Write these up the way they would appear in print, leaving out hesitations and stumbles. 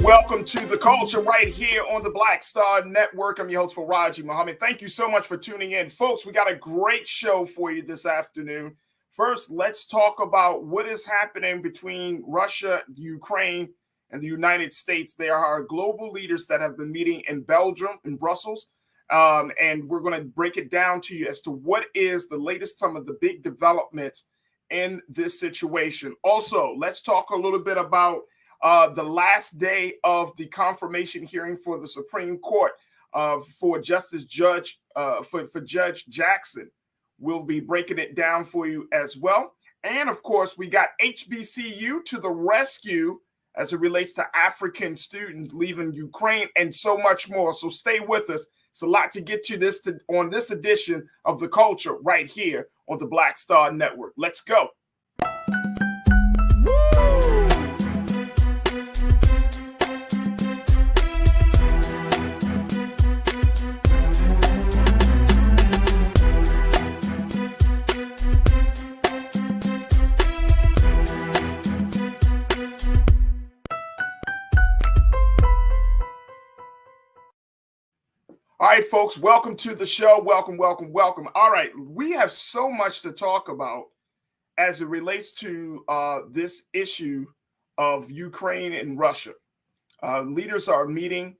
welcome to The Culture right here on the Black Star Network. I'm your host, Farajii Muhammad. Thank you so much for tuning in. Folks, we got a great show for you this afternoon. First, let's talk about what is happening between Russia, Ukraine, and the United States. There are global leaders that have been meeting in Belgium, in Brussels, and we're going to break it down to you as to what is the latest, some of the big developments in this situation. Also, let's talk a little bit about the last day of the confirmation hearing for the Supreme Court for Judge Jackson. We'll be breaking it down for you as well. And of course, we got HBCU to the rescue as it relates to African students leaving Ukraine and so much more. So stay with us. It's a lot to get to on this edition of The Culture right here on the Black Star Network. Let's go. All right, folks, welcome to the show. Welcome, welcome, welcome. All right, we have so much to talk about as it relates to this issue of Ukraine and Russia. Leaders are meeting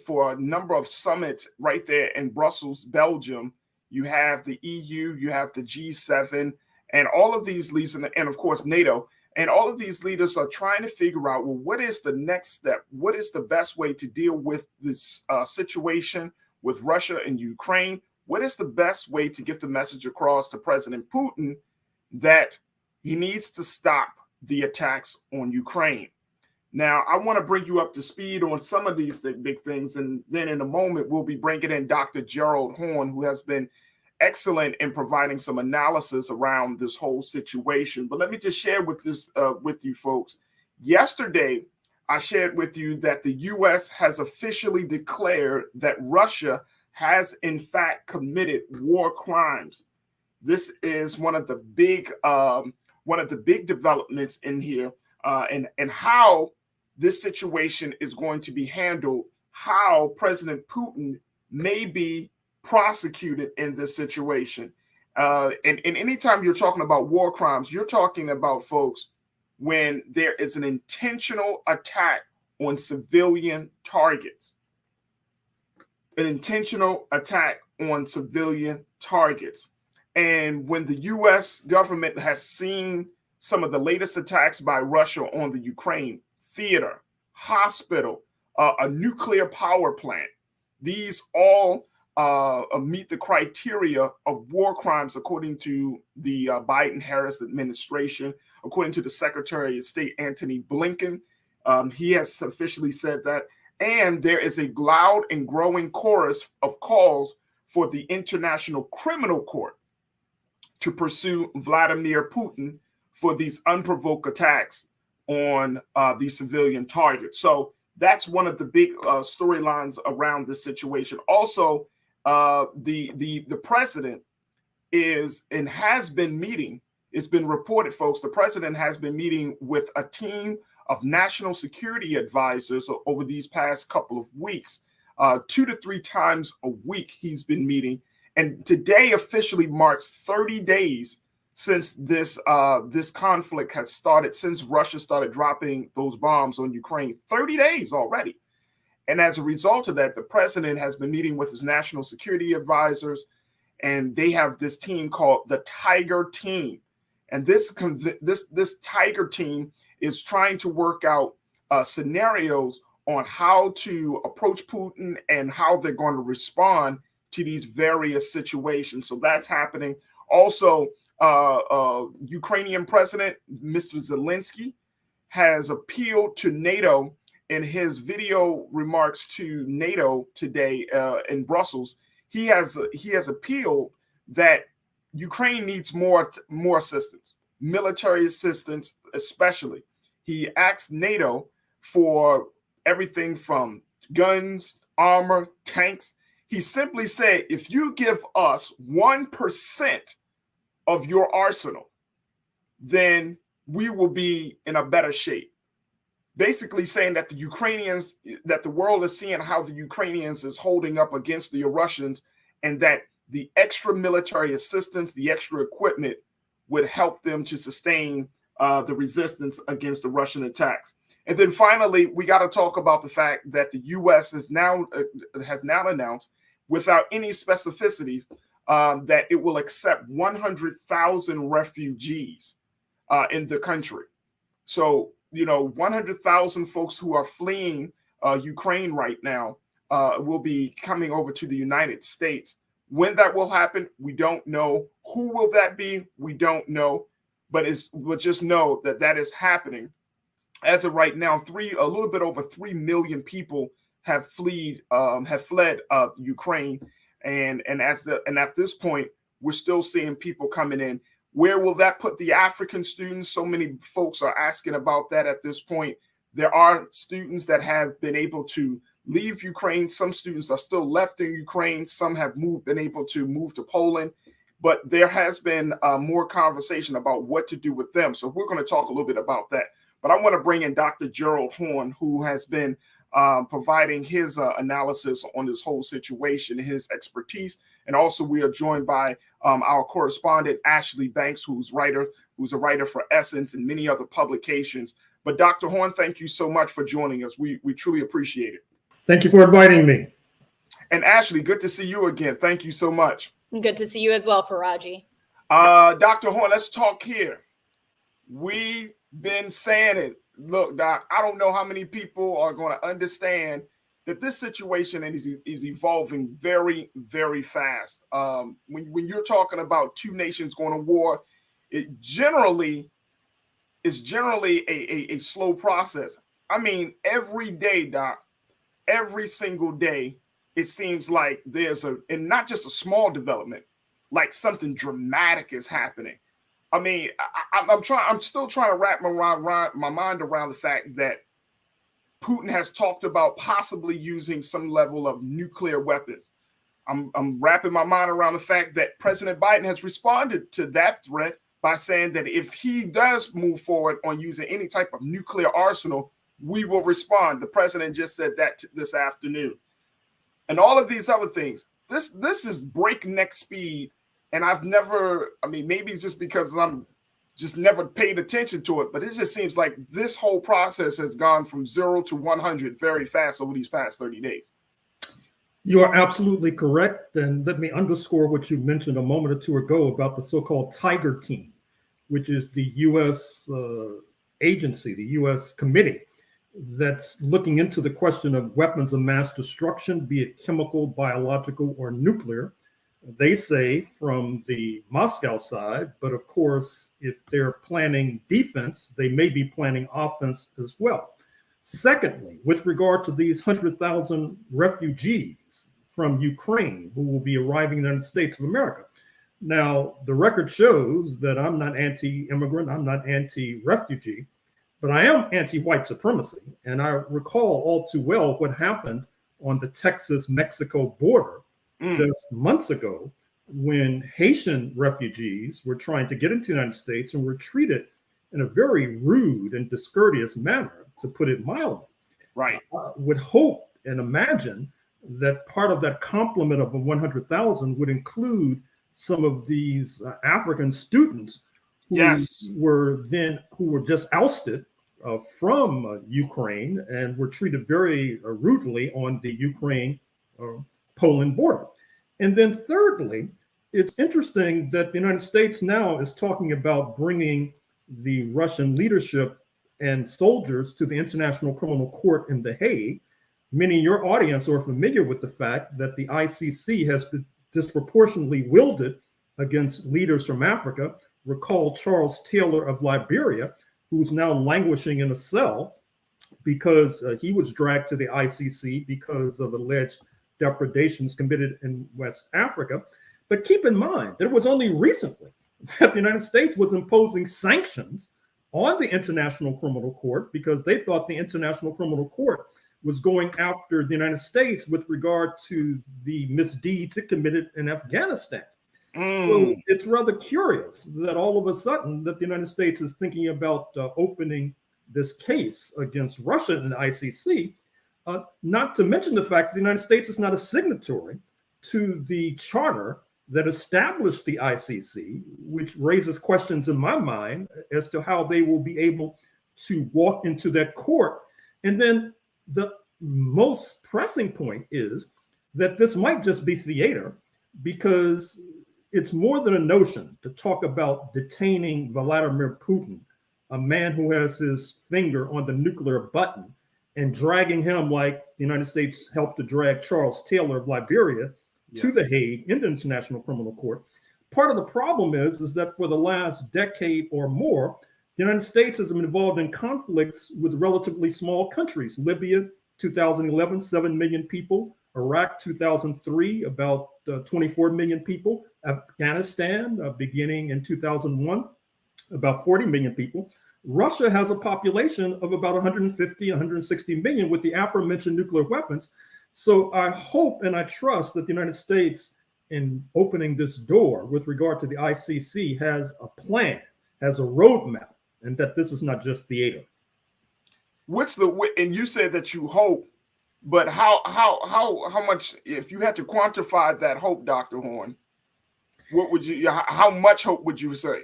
for a number of summits right there in Brussels, Belgium. You have the EU, you have the G7, and all of these leaders, and of course, NATO. And all of these leaders are trying to figure out, well, what is the next step? What is the best way to deal with this situation with Russia and Ukraine? What is the best way to get the message across to President Putin that he needs to stop the attacks on Ukraine? Now, I want to bring you up to speed on some of these big things. And then in a moment, we'll be bringing in Dr. Gerald Horn, who has been excellent in providing some analysis around this whole situation. But let me just share with you folks. Yesterday, I shared with you that the U.S. has officially declared that Russia has in fact committed war crimes. This is one of the big developments in here, and how this situation is going to be handled. How President Putin may be prosecuted in this situation. And anytime you're talking about war crimes, you're talking about, folks, when there is an intentional attack on civilian targets. An intentional attack on civilian targets. And when the U.S. government has seen some of the latest attacks by Russia on the Ukraine theater, hospital, a nuclear power plant, these all meet the criteria of war crimes, according to the Biden-Harris administration, according to the Secretary of State, Antony Blinken. He has officially said that. And there is a loud and growing chorus of calls for the International Criminal Court to pursue Vladimir Putin for these unprovoked attacks on these civilian targets. So that's one of the big storylines around this situation. Also, the president is and has been meeting. It's been reported, folks. The president has been meeting with a team of national security advisors over these past couple of weeks. 2 to 3 times a week he's been meeting, and today officially marks 30 days since this conflict has started. Since Russia started dropping those bombs on Ukraine, 30 days already. And as a result of that, the president has been meeting with his national security advisors, and they have this team called the Tiger Team. And this Tiger Team is trying to work out scenarios on how to approach Putin and how they're going to respond to these various situations. So that's happening. Also, Ukrainian President, Mr. Zelensky, has appealed to NATO in his video remarks to NATO today in Brussels. He has appealed that Ukraine needs more assistance, military assistance especially. He asked NATO for everything from guns, armor, tanks. He simply said, if you give us 1% of your arsenal, then we will be in a better shape. basically saying that that the world is seeing how the Ukrainians is holding up against the Russians, and that the extra military assistance, the extra equipment would help them to sustain the resistance against the Russian attacks. And then finally, we got to talk about the fact that the U.S. has now announced, without any specificities, that it will accept 100,000 refugees in the country. So, 100,000 folks who are fleeing Ukraine right now will be coming over to the United States. When that will happen, we don't know. Who will that be? We don't know. But we'll just know that that is happening. As of right now, a little bit over 3 million people have fled Ukraine, and at this point, we're still seeing people coming in. Where will that put the African students? So many folks are asking about that at this point. There are students that have been able to leave Ukraine. Some students are still left in Ukraine. Some have been able to move to Poland. But there has been more conversation about what to do with them. So we're going to talk a little bit about that. But I want to bring in Dr. Gerald Horne, who has been providing his analysis on this whole situation, his expertise. And also we are joined by our correspondent, Ashley Banks, who's a writer for Essence and many other publications. But Dr. Horne, thank you so much for joining us. We truly appreciate it. Thank you for inviting me. And Ashley, good to see you again. Thank you so much. Good to see you as well, Farajii. Dr. Horne, let's talk here. We've been saying it. Look, Doc, I don't know how many people are going to understand that this situation is evolving very, very fast. When you're talking about two nations going to war, it's generally a slow process. I mean, every day, Doc, every single day, it seems like and not just a small development, like something dramatic is happening. I mean, I'm still trying to wrap my mind around the fact that Putin has talked about possibly using some level of nuclear weapons. I'm wrapping my mind around the fact that President Biden has responded to that threat by saying that if he does move forward on using any type of nuclear arsenal, we will respond. The president just said that this afternoon. And all of these other things. This is breakneck speed. And maybe it's just because I'm just never paid attention to it, but it just seems like this whole process has gone from 0 to 100 very fast over these past 30 days. You are absolutely correct. And let me underscore what you mentioned a moment or two ago about the so-called Tiger Team, which is the U.S. agency, the U.S. committee that's looking into the question of weapons of mass destruction, be it chemical, biological, or nuclear. They say from the Moscow side, but of course, if they're planning defense, they may be planning offense as well. Secondly, with regard to these 100,000 refugees from Ukraine who will be arriving in the United States of America. Now, the record shows that I'm not anti-immigrant, I'm not anti-refugee, but I am anti-white supremacy. And I recall all too well what happened on the Texas-Mexico border just months ago when Haitian refugees were trying to get into the United States and were treated in a very rude and discourteous manner, to put it mildly. Right. I would hope and imagine that part of that complement of the 100,000 would include some of these African students who were just ousted from Ukraine and were treated very rudely on the Ukraine-Poland border. And then thirdly, it's interesting that the United States now is talking about bringing the Russian leadership and soldiers to the International Criminal Court in The Hague. Many in your audience are familiar with the fact that the ICC has been disproportionately wielded against leaders from Africa. Recall Charles Taylor of Liberia, who's now languishing in a cell because he was dragged to the ICC because of alleged depredations committed in West Africa. But keep in mind, that it was only recently that the United States was imposing sanctions on the International Criminal Court because they thought the International Criminal Court was going after the United States with regard to the misdeeds it committed in Afghanistan. So it's rather curious that all of a sudden that the United States is thinking about opening this case against Russia in the ICC, not to mention the fact that the United States is not a signatory to the charter that established the ICC, which raises questions in my mind as to how they will be able to walk into that court. And then the most pressing point is that this might just be theater, because it's more than a notion to talk about detaining Vladimir Putin, a man who has his finger on the nuclear button, and dragging him like the United States helped to drag Charles Taylor of Liberia to The Hague in the International Criminal Court. Part of the problem is that for the last decade or more, the United States has been involved in conflicts with relatively small countries. Libya, 2011, 7 million people. Iraq, 2003, about 24 million people. Afghanistan, beginning in 2001, about 40 million people. Russia has a population of about 150, 160 million with the aforementioned nuclear weapons. So I hope and I trust that the United States, in opening this door with regard to the ICC, has a plan, has a roadmap, and that this is not just theater. And you said that you hope, but how much, if you had to quantify that hope, Dr. Horn, how much hope would you say?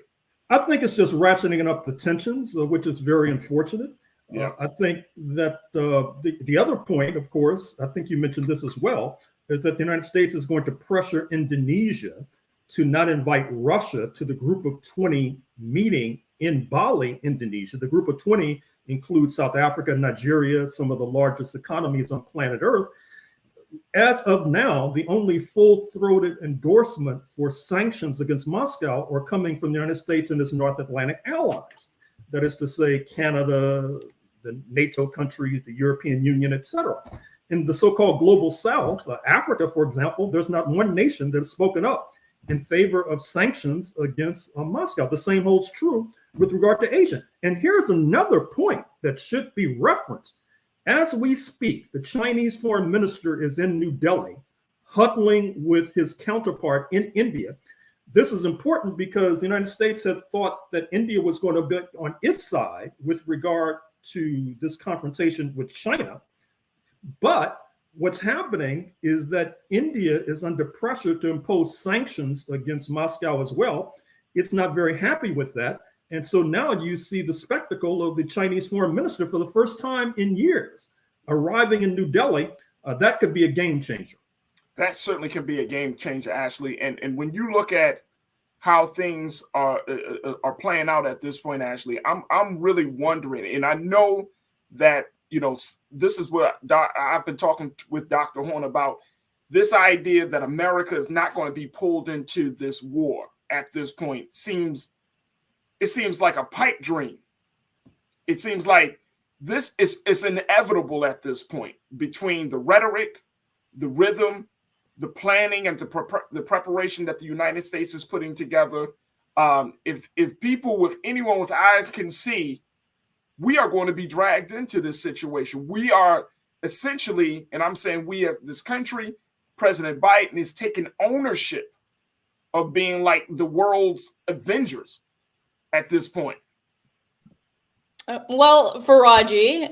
I think it's just ratcheting up the tensions, which is very unfortunate. Yeah. I think that the other point, of course, I think you mentioned this as well, is that the United States is going to pressure Indonesia to not invite Russia to the Group of 20 meeting in Bali, Indonesia. The Group of 20 includes South Africa, Nigeria, some of the largest economies on planet Earth. As of now, the only full-throated endorsement for sanctions against Moscow are coming from the United States and its North Atlantic allies. That is to say, Canada, the NATO countries, the European Union, etc. In the so-called global South, Africa, for example, there's not one nation that has spoken up in favor of sanctions against Moscow. The same holds true with regard to Asia. And here's another point that should be referenced. As we speak, the Chinese foreign minister is in New Delhi, huddling with his counterpart in India. This is important because the United States had thought that India was going to be on its side with regard to this confrontation with China. But what's happening is that India is under pressure to impose sanctions against Moscow as well. It's not very happy with that. And so now you see the spectacle of the Chinese foreign minister for the first time in years arriving in New Delhi. That could be a game changer. That certainly could be a game changer, Ashley. And when you look at how things are playing out at this point, Ashley, I'm really wondering, and I know that, you know, this is what I've been talking with Dr. Horn about, this idea that America is not going to be pulled into this war at this point. It seems like a pipe dream. It seems like this is inevitable at this point, between the rhetoric, the rhythm, the planning, and the preparation that the United States is putting together. If people, anyone with eyes can see, we are going to be dragged into this situation. We are essentially, and I'm saying we as this country, President Biden is taking ownership of being like the world's Avengers at this point. Well, Farajii,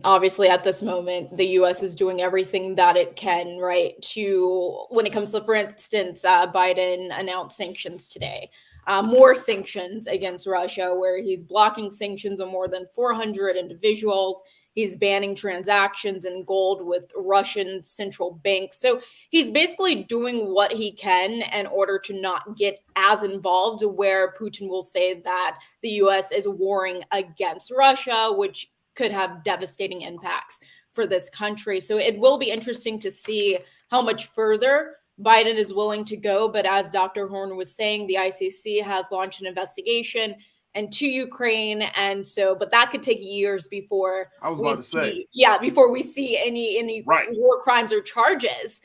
obviously at this moment, the U.S. is doing everything that it can, right, to, when it comes to, for instance, Biden announced sanctions today, more sanctions against Russia, where he's blocking sanctions on more than 400 individuals. He's banning transactions in gold with Russian central banks. So he's basically doing what he can in order to not get as involved, where Putin will say that the U.S. is warring against Russia, which could have devastating impacts for this country. So it will be interesting to see how much further Biden is willing to go. But as Dr. Horn was saying, the ICC has launched an investigation into Ukraine, and so, but that could take years before before we see any war crimes or charges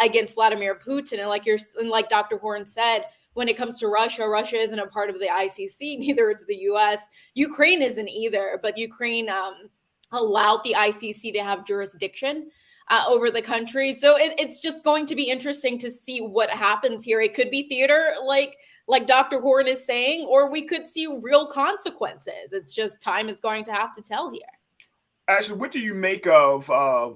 against Vladimir Putin. And like Dr. Horn said, when it comes to Russia, Russia isn't a part of the ICC, neither is the U.S. Ukraine isn't either, but Ukraine allowed the ICC to have jurisdiction over the country. So it's just going to be interesting to see what happens here. It could be theater, like like Dr. Horn is saying, or we could see real consequences. It's just time is going to have to tell here. Ashley, what do you make of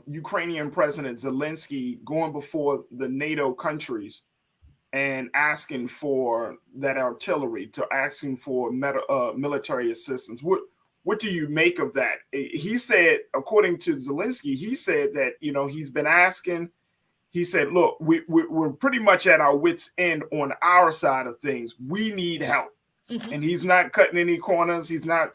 Ukrainian President Zelensky going before the NATO countries and asking for that artillery, to asking for military assistance? What do you make of that? He said, according to Zelensky, he said that, he's been asking. He said, look, we're pretty much at our wits' end on our side of things. We need help. Mm-hmm. And he's not cutting any corners. He's not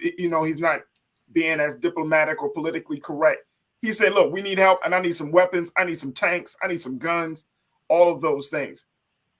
being as diplomatic or politically correct. He said, look, we need help, and I need some weapons. I need some tanks. I need some guns, all of those things.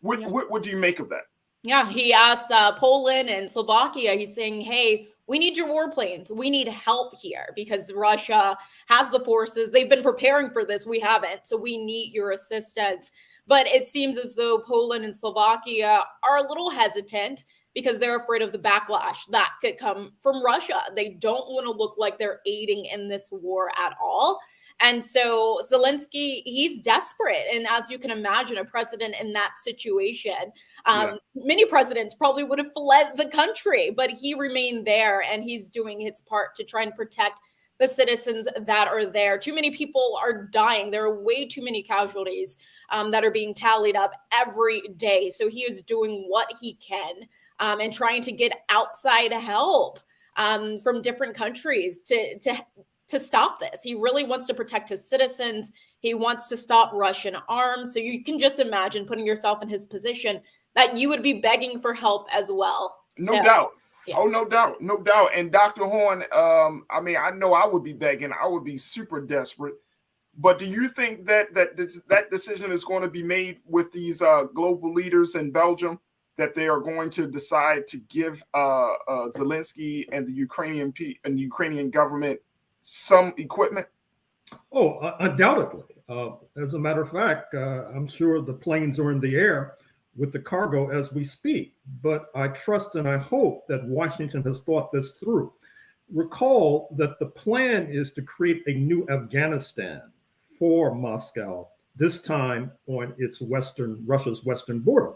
What do you make of that? Yeah, he asked Poland and Slovakia, he's saying, hey, we need your warplanes. We need help here because Russia has the forces. They've been preparing for this. We haven't. So we need your assistance. But it seems as though Poland and Slovakia are a little hesitant because they're afraid of the backlash that could come from Russia. They don't want to look like they're aiding in this war at all. And so Zelensky, he's desperate. And as you can imagine, a president in that situation, many presidents probably would have fled the country, but he remained there and he's doing his part to try and protect the citizens that are there. Too many people are dying. There are way too many casualties that are being tallied up every day. So he is doing what he can and trying to get outside help from different countries to stop this. He really wants to protect his citizens. He wants to stop Russian arms. So you can just imagine putting yourself in his position that you would be begging for help as well. No doubt. Yeah. Oh, no doubt. No doubt. And Dr. Horn, I know I would be begging. I would be super desperate. But do you think that decision is going to be made with these global leaders in Belgium, that they are going to decide to give Zelensky and the Ukrainian government some equipment? Oh, undoubtedly. As a matter of fact, I'm sure the planes are in the air with the cargo as we speak. But I trust and I hope that Washington has thought this through. Recall that the plan is to create a new Afghanistan for Moscow, this time on Russia's western border.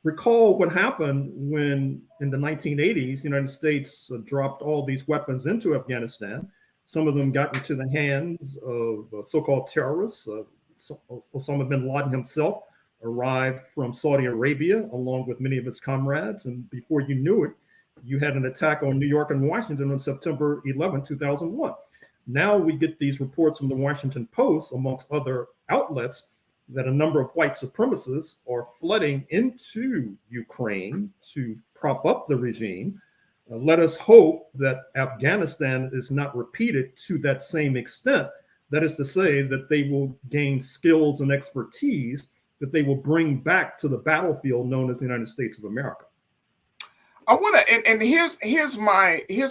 Recall what happened when in the 1980s, the United States dropped all these weapons into Afghanistan. Some of them got into the hands of so-called terrorists. Osama bin Laden himself arrived from Saudi Arabia along with many of his comrades. And before you knew it, you had an attack on New York and Washington on September 11, 2001. Now we get these reports from the Washington Post, amongst other outlets, that a number of white supremacists are flooding into Ukraine to prop up the regime. Let us hope that Afghanistan is not repeated to that same extent. That is to say that they will gain skills and expertise that they will bring back to the battlefield known as the United States of America. I want to, and here's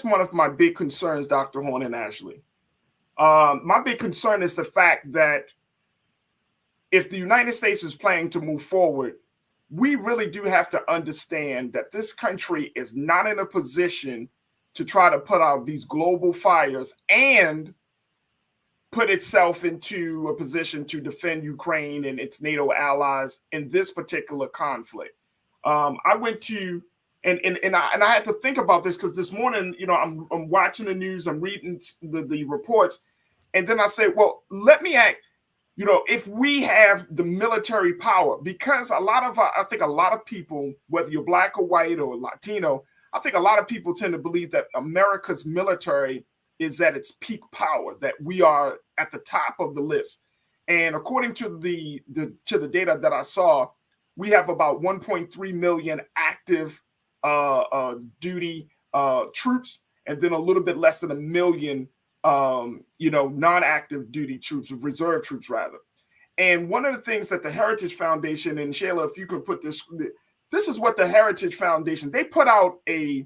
one of my big concerns, Dr. Horn and Ashley. My big concern is the fact that if the United States is planning to move forward, we really do have to understand that this country is not in a position to try to put out these global fires and put itself into a position to defend Ukraine and its NATO allies in this particular conflict. I went to, and I had to think about this because this morning, I'm watching the news, I'm reading the reports, and then I say, well, let me ask, if we have the military power, because I think a lot of people, whether you're black or white or Latino, I think a lot of people tend to believe that America's military is at its peak power, that we are at the top of the list. And according to the data that I saw, we have about 1.3 million active duty troops, and then a little bit less than 1 million non-active duty troops, reserve troops rather. And one of the things that the Heritage Foundation, and Shayla, if you could put this is what the Heritage Foundation, they put out a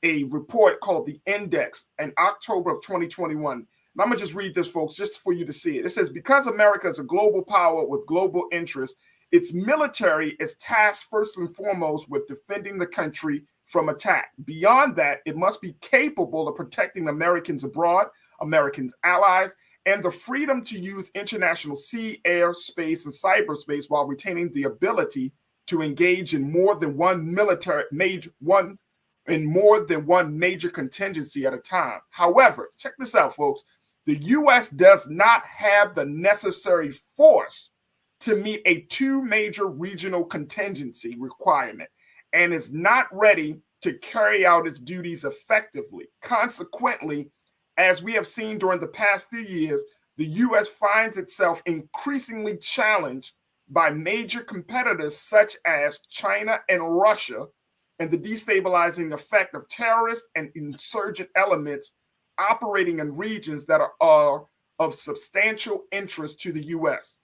report called the Index in October of 2021. And I'm gonna just read this, folks, just for you to see it. It says, because America is a global power with global interests, its military is tasked first and foremost with defending the country from attack. Beyond that, it must be capable of protecting Americans abroad, Americans' allies, and the freedom to use international sea, air, space, and cyberspace while retaining the ability to engage in more than one major contingency at a time. However, check this out, folks. The U.S. does not have the necessary force to meet a two major regional contingency requirement and is not ready to carry out its duties effectively. Consequently, as we have seen during the past few years, the U.S. finds itself increasingly challenged by major competitors such as China and Russia, and the destabilizing effect of terrorist and insurgent elements operating in regions that are of substantial interest to the U.S.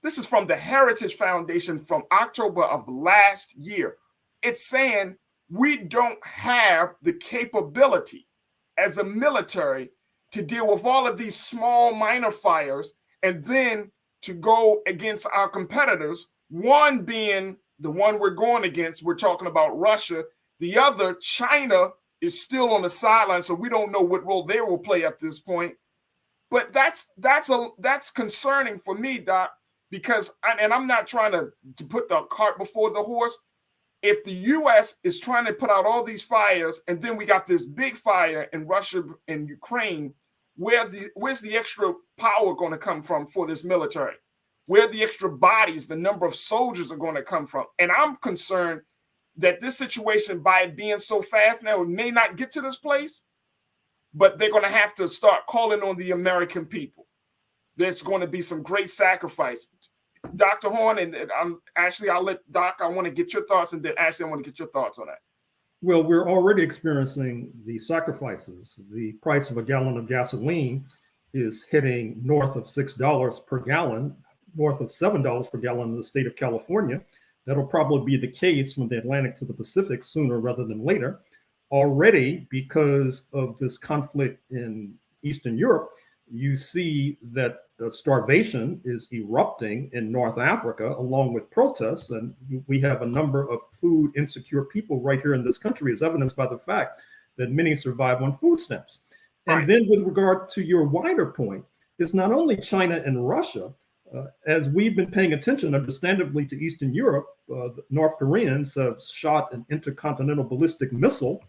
This is from the Heritage Foundation from October of last year. It's saying we don't have the capability as a military to deal with all of these small minor fires and then to go against our competitors, one being the one we're going against. We're talking about Russia. The other, China, is still on the sideline, so we don't know what role they will play at this point. But that's concerning for me, Doc, because, and I'm not trying to put the cart before the horse. If the U.S. is trying to put out all these fires, and then we got this big fire in Russia and Ukraine, where's the extra power going to come from for this military? Where the extra bodies, the number of soldiers are going to come from? And I'm concerned that this situation, by it being so fast now, it may not get to this place, but they're going to have to start calling on the American people. There's going to be some great sacrifice. Dr. Horn, and Ashley, I'll let Doc, I want to get your thoughts, and then Ashley, I want to get your thoughts on that. Well, we're already experiencing the sacrifices. The price of a gallon of gasoline is hitting north of $6 per gallon, north of $7 per gallon in the state of California. That'll probably be the case from the Atlantic to the Pacific sooner rather than later. Already, because of this conflict in Eastern Europe, you see that starvation is erupting in North Africa, along with protests. And we have a number of food insecure people right here in this country, as evidenced by the fact that many survive on food stamps. Right. And then with regard to your wider point, it's not only China and Russia. As we've been paying attention, understandably, to Eastern Europe, the North Koreans have shot an intercontinental ballistic missile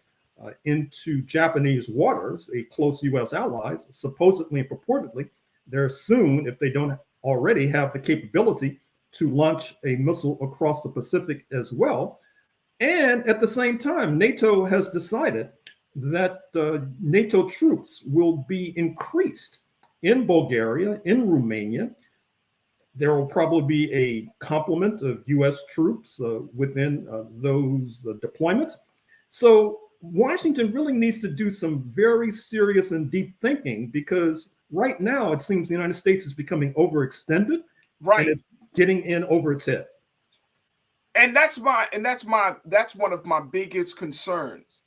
into Japanese waters, a close U.S. ally, supposedly and purportedly. They're soon, if they don't already, have the capability to launch a missile across the Pacific as well. And at the same time, NATO has decided that NATO troops will be increased in Bulgaria, in Romania. There will probably be a complement of U.S. troops within those deployments. So Washington really needs to do some very serious and deep thinking, because right now it seems the United States is becoming overextended, right, and it's getting in over its head. And that's one of my biggest concerns.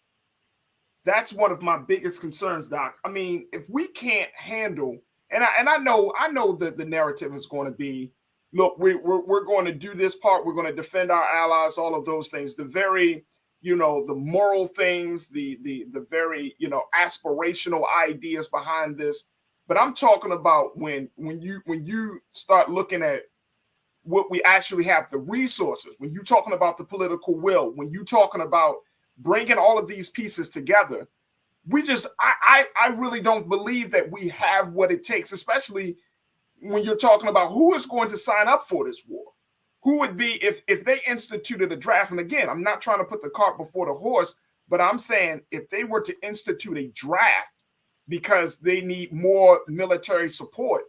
That's one of my biggest concerns, Doc. I mean, if we can't handle, and I know that the narrative is going to be, look, we're going to do this part, we're going to defend our allies, all of those things, the very, the moral things, the very, aspirational ideas behind this. But I'm talking about when you start looking at what we actually have, the resources, when you're talking about the political will, when you're talking about bringing all of these pieces together, I really don't believe that we have what it takes, especially when you're talking about who is going to sign up for this war. Who would be, if they instituted a draft, and again, I'm not trying to put the cart before the horse, but I'm saying if they were to institute a draft because they need more military support,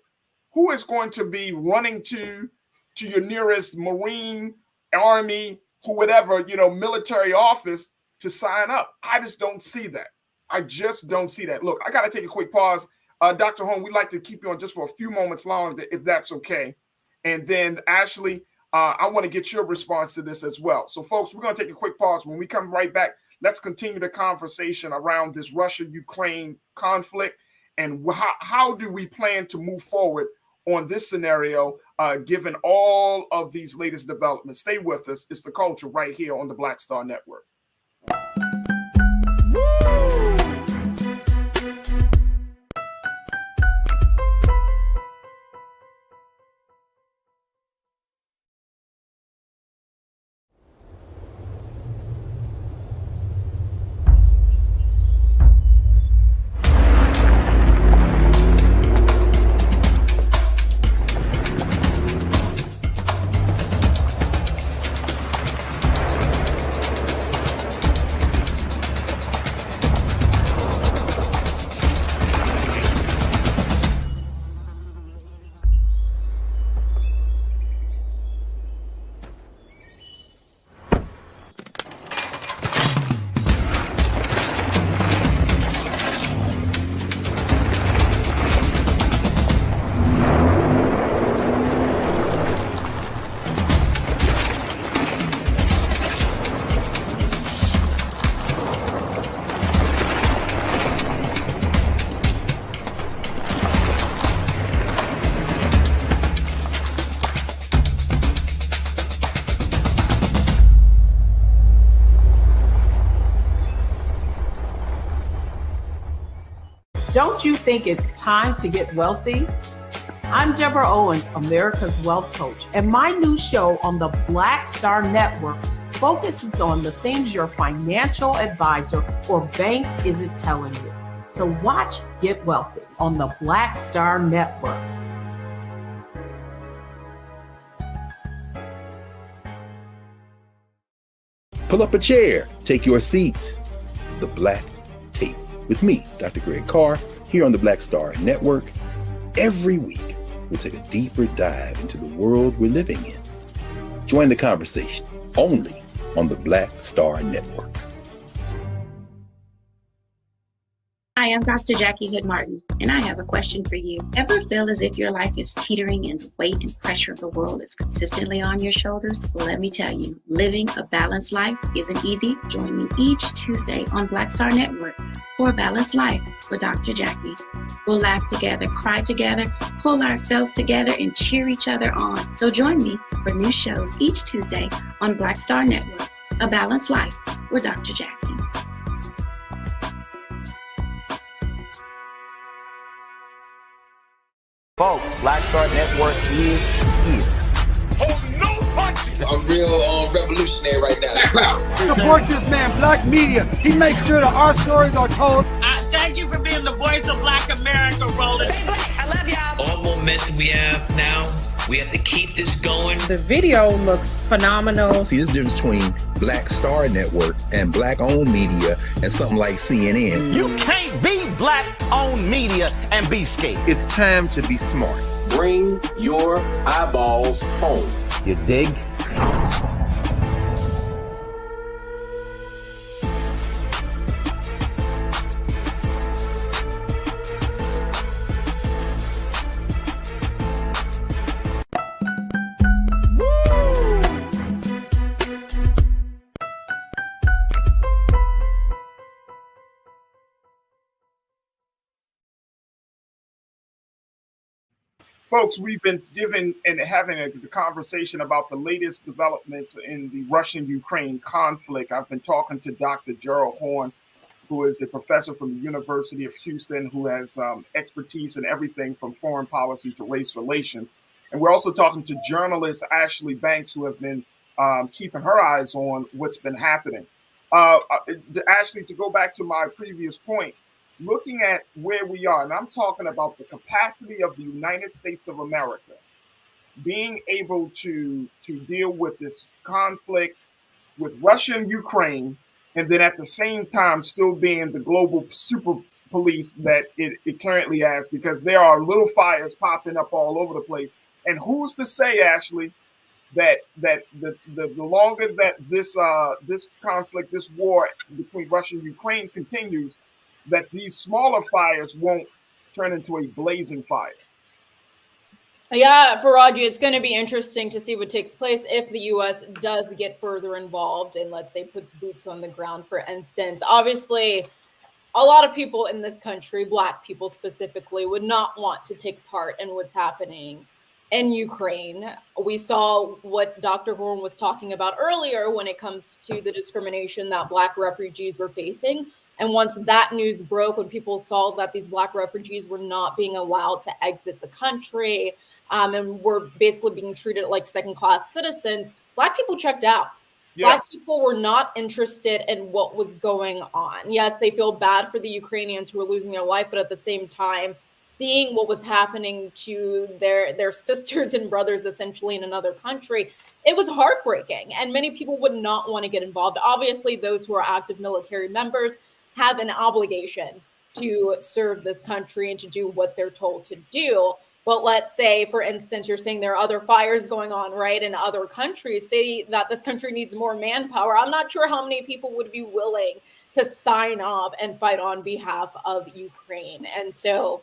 who is going to be running to your nearest Marine, Army, whatever, military office to sign up? I just don't see that. I just don't see that. Look, I got to take a quick pause. Dr. Holm, we'd like to keep you on just for a few moments longer, if that's okay. And then, Ashley, I want to get your response to this as well. So, folks, we're going to take a quick pause. When we come right back, let's continue the conversation around this Russia-Ukraine conflict and how do we plan to move forward on this scenario, given all of these latest developments. Stay with us. It's The Culture right here on the Black Star Network. Don't you think it's time to get wealthy? I'm Deborah Owens, America's Wealth Coach, and my new show on the Black Star Network focuses on the things your financial advisor or bank isn't telling you. So watch Get Wealthy on the Black Star Network. Pull up a chair, take your seat. The Black Tape with me, Dr. Greg Carr, here on the Black Star Network. Every week, we'll take a deeper dive into the world we're living in. Join the conversation only on the Black Star Network. Hi, I'm Dr. Jackie Hood Martin, and I have a question for you. Ever feel as if your life is teetering and the weight and pressure of the world is consistently on your shoulders? Well, let me tell you, living a balanced life isn't easy. Join me each Tuesday on Black Star Network for a Balanced Life with Dr. Jackie. We'll laugh together, cry together, pull ourselves together, and cheer each other on. So join me for new shows each Tuesday on Black Star Network, A Balanced Life with Dr. Jackie. Folks, Black Star Network is here. Hold no punches. I'm real revolutionary right now. Support this man, Black Media. He makes sure that our stories are told. Thank you for being the voice of Black America, Roland. Stay black. I love y'all. All momentum we have now, we have to keep this going. The video looks phenomenal. See, there's a difference between Black Star Network and Black-owned media and something like CNN. You can't be Black-owned media and be scared. It's time to be smart. Bring your eyeballs home. You dig? Folks, we've been given and having a conversation about the latest developments in the Russian-Ukraine conflict. I've been talking to Dr. Gerald Horne, who is a professor from the University of Houston, who has expertise in everything from foreign policy to race relations. And we're also talking to journalist Ashley Banks, who have been keeping her eyes on what's been happening. Ashley, to go back to my previous point, looking at where we are, and I'm talking about the capacity of the United States of America being able to deal with this conflict with Russia and Ukraine, and then at the same time still being the global super police that it currently has, because there are little fires popping up all over the place. And who's to say, Ashley, that the longer that this conflict, this war between Russia and Ukraine continues, that these smaller fires won't turn into a blazing fire? Yeah, Farajii, it's going to be interesting to see what takes place if the U.S. does get further involved and, let's say, puts boots on the ground, for instance. Obviously, a lot of people in this country, Black people specifically, would not want to take part in what's happening in Ukraine. We saw what Dr. Horne was talking about earlier when it comes to the discrimination that Black refugees were facing. And once that news broke, when people saw that these Black refugees were not being allowed to exit the country and were basically being treated like second-class citizens, Black people checked out. Yeah. Black people were not interested in what was going on. Yes, they feel bad for the Ukrainians who are losing their life, but at the same time, seeing what was happening to their sisters and brothers essentially in another country, it was heartbreaking. And many people would not want to get involved. Obviously, those who are active military members have an obligation to serve this country and to do what they're told to do. But let's say, for instance, you're saying there are other fires going on, right, in other countries, say that this country needs more manpower. I'm not sure how many people would be willing to sign up and fight on behalf of Ukraine. And so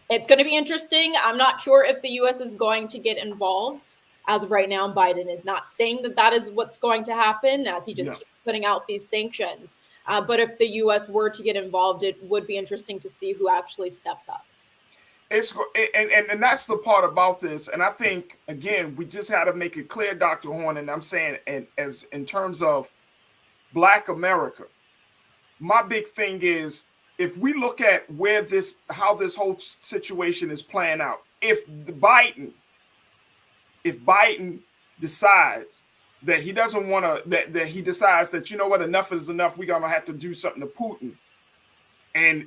it's going to be interesting. I'm not sure if the U.S. is going to get involved. As of right now, Biden is not saying that that is what's going to happen, as he just keeps putting out these sanctions. But if the U.S. were to get involved, it would be interesting to see who actually steps up. And that's the part about this. And I think, again, we just had to make it clear, Dr. Horne, and I'm saying, and as in terms of Black America, my big thing is if we look at how this whole situation is playing out, if Biden decides that he doesn't want to, that he decides that, you know what, enough is enough, we're gonna have to do something to Putin, and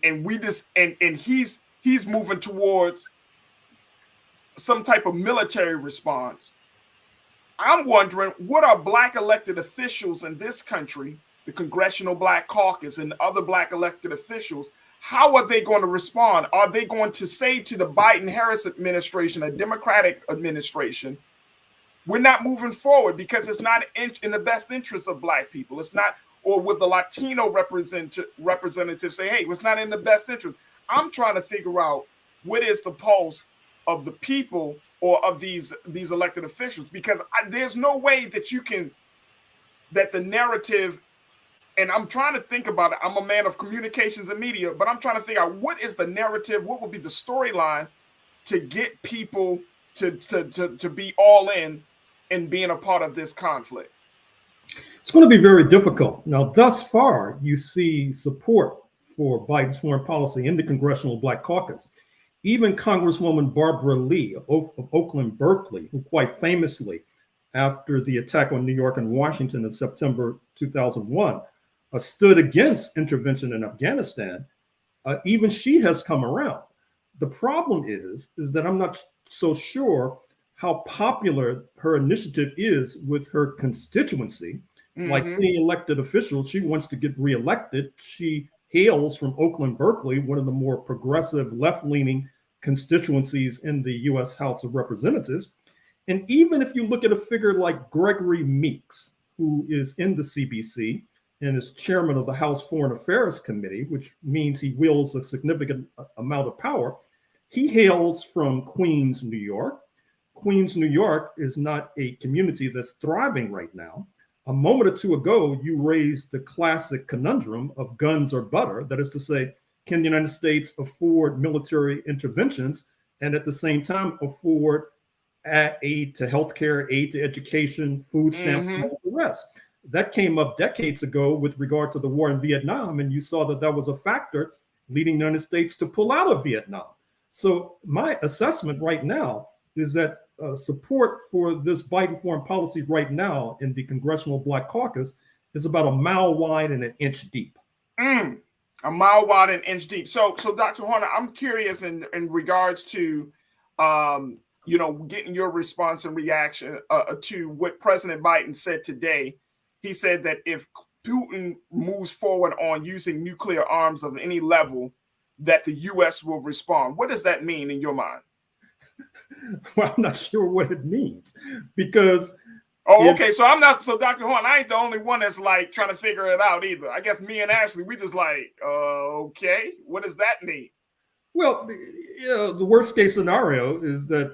he's moving towards some type of military response. I'm wondering, what are Black elected officials in this country, the Congressional Black Caucus and other Black elected officials, how are they going to respond? Are they going to say to the Biden-Harris administration, a Democratic administration, we're not moving forward because it's not in the best interest of Black people? It's not, or would the Latino representative say, hey, it's not in the best interest? I'm trying to figure out what is the pulse of the people or of these elected officials, because there's no way that that the narrative, and I'm trying to think about it. I'm a man of communications and media, but I'm trying to figure out what is the narrative, what will be the storyline to get people to be all in being a part of this conflict. It's going to be very difficult. Now, thus far, you see support for Biden's foreign policy in the Congressional Black Caucus. Even Congresswoman Barbara Lee of Oakland, Berkeley, who quite famously, after the attack on New York and Washington in September 2001, stood against intervention in Afghanistan, even she has come around. The problem is that I'm not so sure how popular her initiative is with her constituency. Mm-hmm. Like any elected official, she wants to get reelected. She hails from Oakland, Berkeley, one of the more progressive, left-leaning constituencies in the U.S. House of Representatives. And even if you look at a figure like Gregory Meeks, who is in the CBC and is chairman of the House Foreign Affairs Committee, which means he wields a significant amount of power, he hails from Queens, New York. Queens, New York is not a community that's thriving right now. A moment or two ago, you raised the classic conundrum of guns or butter. That is to say, can the United States afford military interventions and at the same time afford aid to healthcare, aid to education, food stamps, and all the rest? That came up decades ago with regard to the war in Vietnam, and you saw that was a factor leading the United States to pull out of Vietnam. So my assessment right now is that support for this Biden foreign policy right now in the Congressional Black Caucus is about a mile wide and an inch deep. A mile wide and inch deep. So Dr. Horner, I'm curious in regards to, getting your response and reaction to what President Biden said today. He said that if Putin moves forward on using nuclear arms of any level, that the U.S. will respond. What does that mean in your mind? Well, I'm not sure what it means because. Okay. So Dr. Horn, I ain't the only one that's like trying to figure it out either. I guess me and Ashley, we just like, okay, what does that mean? Well, the worst case scenario is that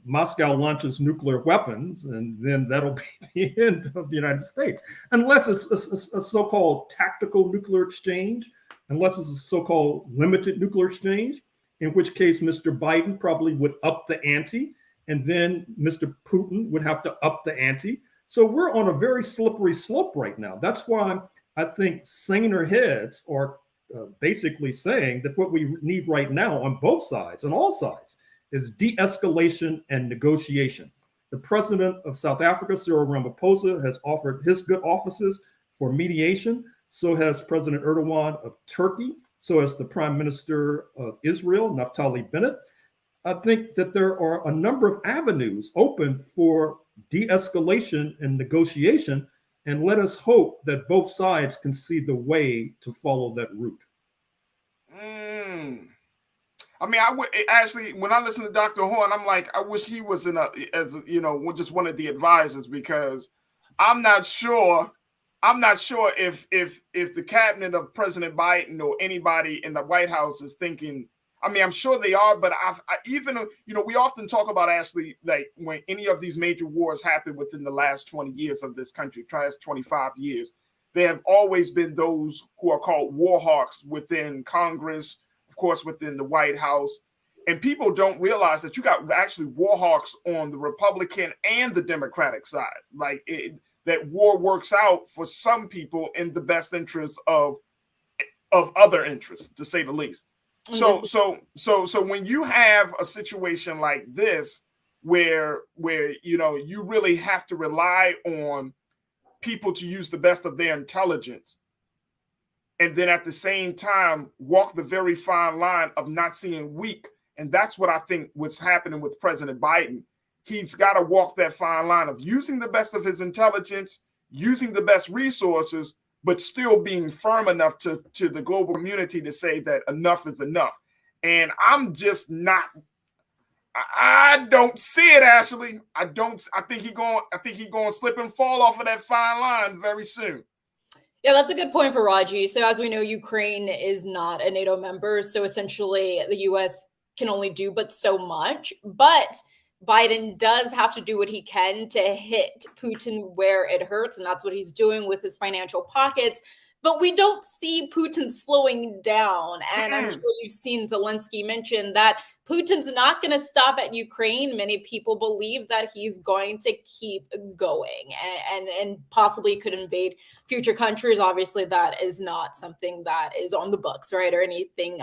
Moscow launches nuclear weapons, and then that'll be the end of the United States, unless it's a so-called tactical nuclear exchange, unless it's a so-called limited nuclear exchange, in which case Mr. Biden probably would up the ante, and then Mr. Putin would have to up the ante. So we're on a very slippery slope right now. That's why I think saner heads are basically saying that what we need right now on both sides, on all sides, is de-escalation and negotiation. The president of South Africa, Cyril Ramaphosa, has offered his good offices for mediation. So has President Erdogan of Turkey. So has the Prime Minister of Israel, Naftali Bennett. I think that there are a number of avenues open for de-escalation and negotiation, and let us hope that both sides can see the way to follow that route. I mean, I would actually, when I listen to Dr. Horn, I'm like, I wish he was just one of the advisors, because I'm not sure if the cabinet of President Biden or anybody in the White House is thinking. I mean, I'm sure they are, but we often talk about, Ashley, like when any of these major wars happen within the last 20 years of this country, last 25 years, there have always been those who are called war hawks within Congress, of course, within the White House. And people don't realize that you got actually war hawks on the Republican and the Democratic side. Like that war works out for some people in the best interest of of other interests, to say the least. So when you have a situation like this, where you really have to rely on people to use the best of their intelligence, and then at the same time walk the very fine line of not seeing weak, and that's what I think what's happening with President Biden. He's got to walk that fine line of using the best of his intelligence, using the best resources, but still being firm enough to the global community to say that enough is enough. And I'm just not. I don't see it, Ashley. I think he's going to slip and fall off of that fine line very soon. Yeah, that's a good point, Farajii. So as we know, Ukraine is not a NATO member. So essentially the US can only do but so much. But Biden does have to do what he can to hit Putin where it hurts. And that's what he's doing with his financial pockets. But we don't see Putin slowing down. And I'm sure you've seen Zelensky mention that Putin's not going to stop at Ukraine. Many people believe that he's going to keep going and possibly could invade future countries. Obviously, that is not something that is on the books, right? Or anything,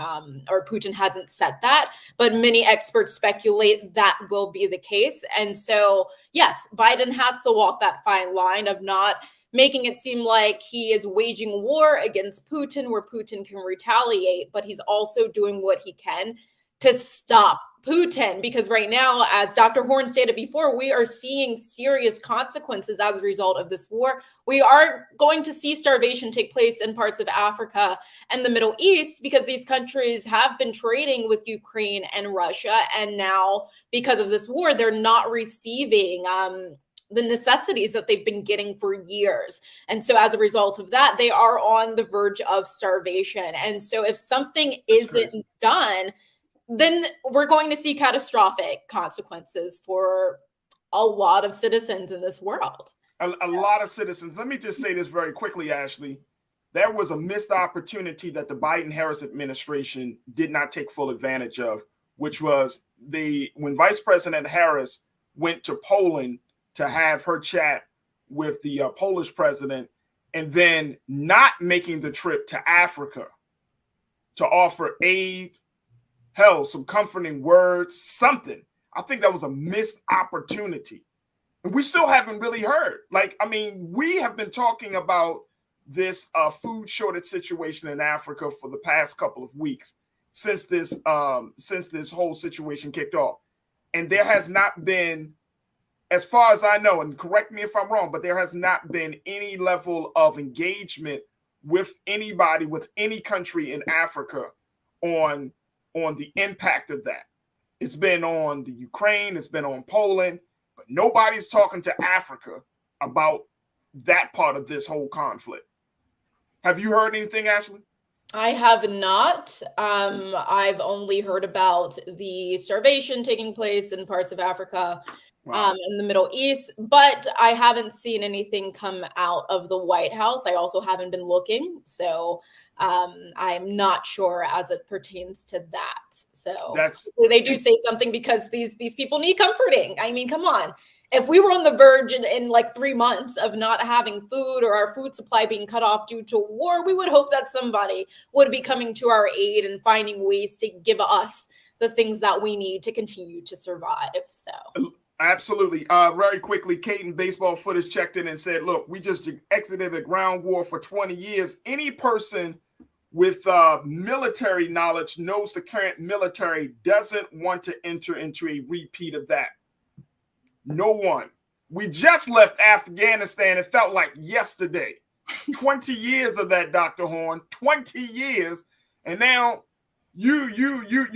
or Putin hasn't said that. But many experts speculate that will be the case. And so, yes, Biden has to walk that fine line of not making it seem like he is waging war against Putin where Putin can retaliate, but he's also doing what he can to stop Putin. Because right now, as Dr. Horn stated before, we are seeing serious consequences as a result of this war. We are going to see starvation take place in parts of Africa and the Middle East because these countries have been trading with Ukraine and Russia. And now, because of this war, they're not receiving the necessities that they've been getting for years. And so as a result of that, they are on the verge of starvation. And so if something isn't done, then we're going to see catastrophic consequences for a lot of citizens in this world. A lot of citizens. Let me just say this very quickly, Ashley. There was a missed opportunity that the Biden-Harris administration did not take full advantage of, which was when Vice President Harris went to Poland to have her chat with the Polish president, and then not making the trip to Africa to offer aid, hell, some comforting words, something. I think that was a missed opportunity. And we still haven't really heard. We have been talking about this food shortage situation in Africa for the past couple of weeks since this whole situation kicked off. And there has not been, as far as I know, and correct me if I'm wrong, but there has not been any level of engagement with anybody, with any country in Africa on the impact of that. It's been on the Ukraine, it's been on Poland, but nobody's talking to Africa about that part of this whole conflict. Have you heard anything, Ashley? I have not. I've only heard about the starvation taking place in parts of Africa. Wow. In the Middle East, but I haven't seen anything come out of the White House. I also haven't been looking, so I'm not sure as it pertains to that. So they do say something because these people need comforting. I mean, come on. If we were on the verge in like 3 months of not having food or our food supply being cut off due to war, we would hope that somebody would be coming to our aid and finding ways to give us the things that we need to continue to survive. So. Absolutely. Very quickly, Caden Baseball Footage checked in and said, look, we just exited a ground war for 20 years. Any person with military knowledge knows the current military doesn't want to enter into a repeat of that. No one. We just left Afghanistan. It felt like yesterday. 20 years of that, Dr. Horn. 20 years. And now you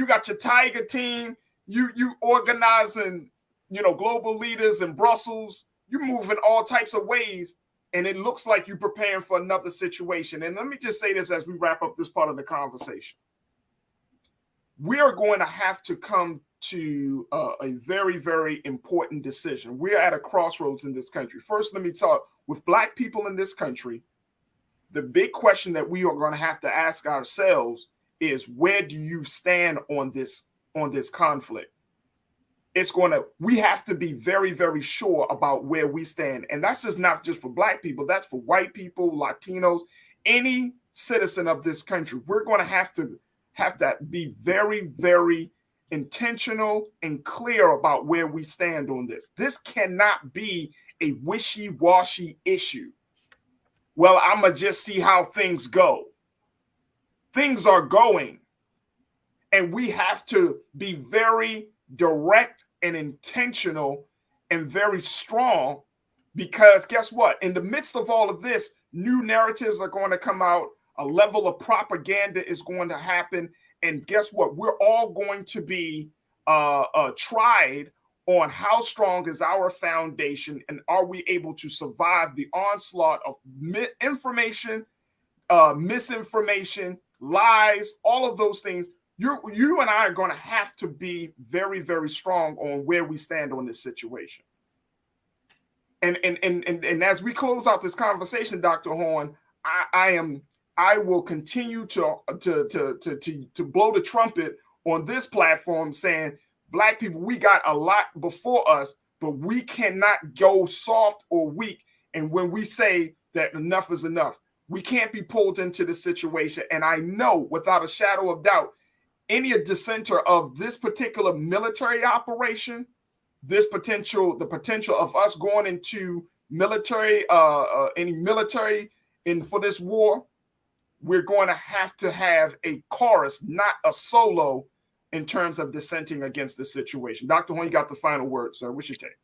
got your Tiger team. You organizing global leaders in Brussels. You're moving all types of ways, and it looks like you're preparing for another situation. And let me just say this as we wrap up this part of the conversation. We are going to have to come to a very, very important decision. We're at a crossroads in this country. First, let me talk with Black people in this country. The big question that we are going to have to ask ourselves is, where do you stand on this conflict? We have to be very, very sure about where we stand. And that's not just for Black people, that's for white people, Latinos, any citizen of this country, we're going to have to be very, very intentional and clear about where we stand on this. This cannot be a wishy-washy issue. Well, I'm going to just see how things go. Things are going. And we have to be very direct and intentional and very strong, because guess what? In the midst of all of this, new narratives are going to come out. A level of propaganda is going to happen. And guess what? We're all going to be tried on how strong is our foundation, and are we able to survive the onslaught of information, misinformation, lies, all of those things. You and I are going to have to be very, very strong on where we stand on this situation. And as we close out this conversation, Dr. Horn, I will continue to blow the trumpet on this platform, saying, Black people, we got a lot before us, but we cannot go soft or weak. And when we say that enough is enough, we can't be pulled into the situation. And I know without a shadow of doubt, any dissenter of this particular military operation, the potential of us going into military, any military for this war, we're going to have a chorus, not a solo, in terms of dissenting against this situation. Dr. Horn, you got the final word, sir. What's your take?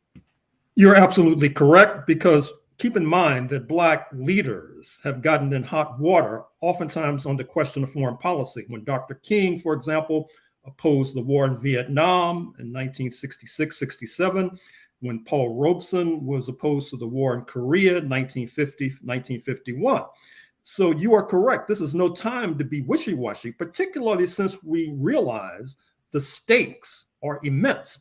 You're absolutely correct, because keep in mind that Black leaders have gotten in hot water, oftentimes on the question of foreign policy. When Dr. King, for example, opposed the war in Vietnam in 1966-67, when Paul Robeson was opposed to the war in Korea in 1950-1951. So you are correct. This is no time to be wishy-washy, particularly since we realize the stakes are immense.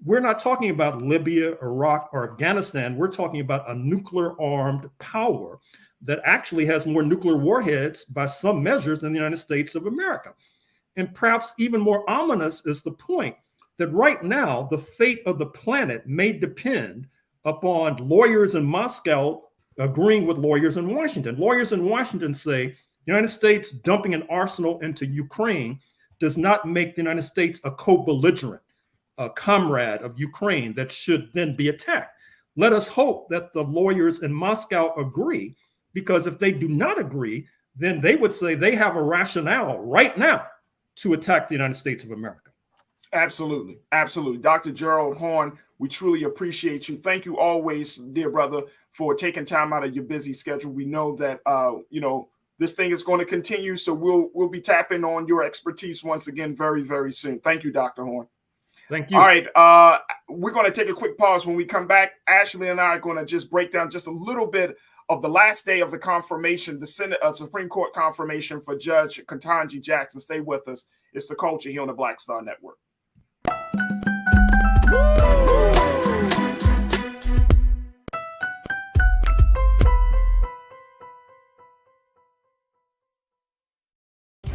We're not talking about Libya, Iraq, or Afghanistan. We're talking about a nuclear-armed power that actually has more nuclear warheads by some measures than the United States of America. And perhaps even more ominous is the point that right now, the fate of the planet may depend upon lawyers in Moscow agreeing with lawyers in Washington. Lawyers in Washington say the United States dumping an arsenal into Ukraine does not make the United States a co-belligerent, a comrade of Ukraine that should then be attacked. Let us hope that the lawyers in Moscow agree, because if they do not agree, then they would say they have a rationale right now to attack the United States of America. Absolutely. Absolutely. Dr. Gerald Horn, we truly appreciate you. Thank you always, dear brother, for taking time out of your busy schedule. We know that, this thing is going to continue, so we'll be tapping on your expertise once again very, very soon. Thank you, Dr. Horn. Thank you. All right. We're going to take a quick pause. When we come back, Ashley and I are going to just break down just a little bit of the last day of the confirmation, the Supreme Court confirmation for Judge Ketanji Jackson. Stay with us. It's The Culture here on the Black Star Network.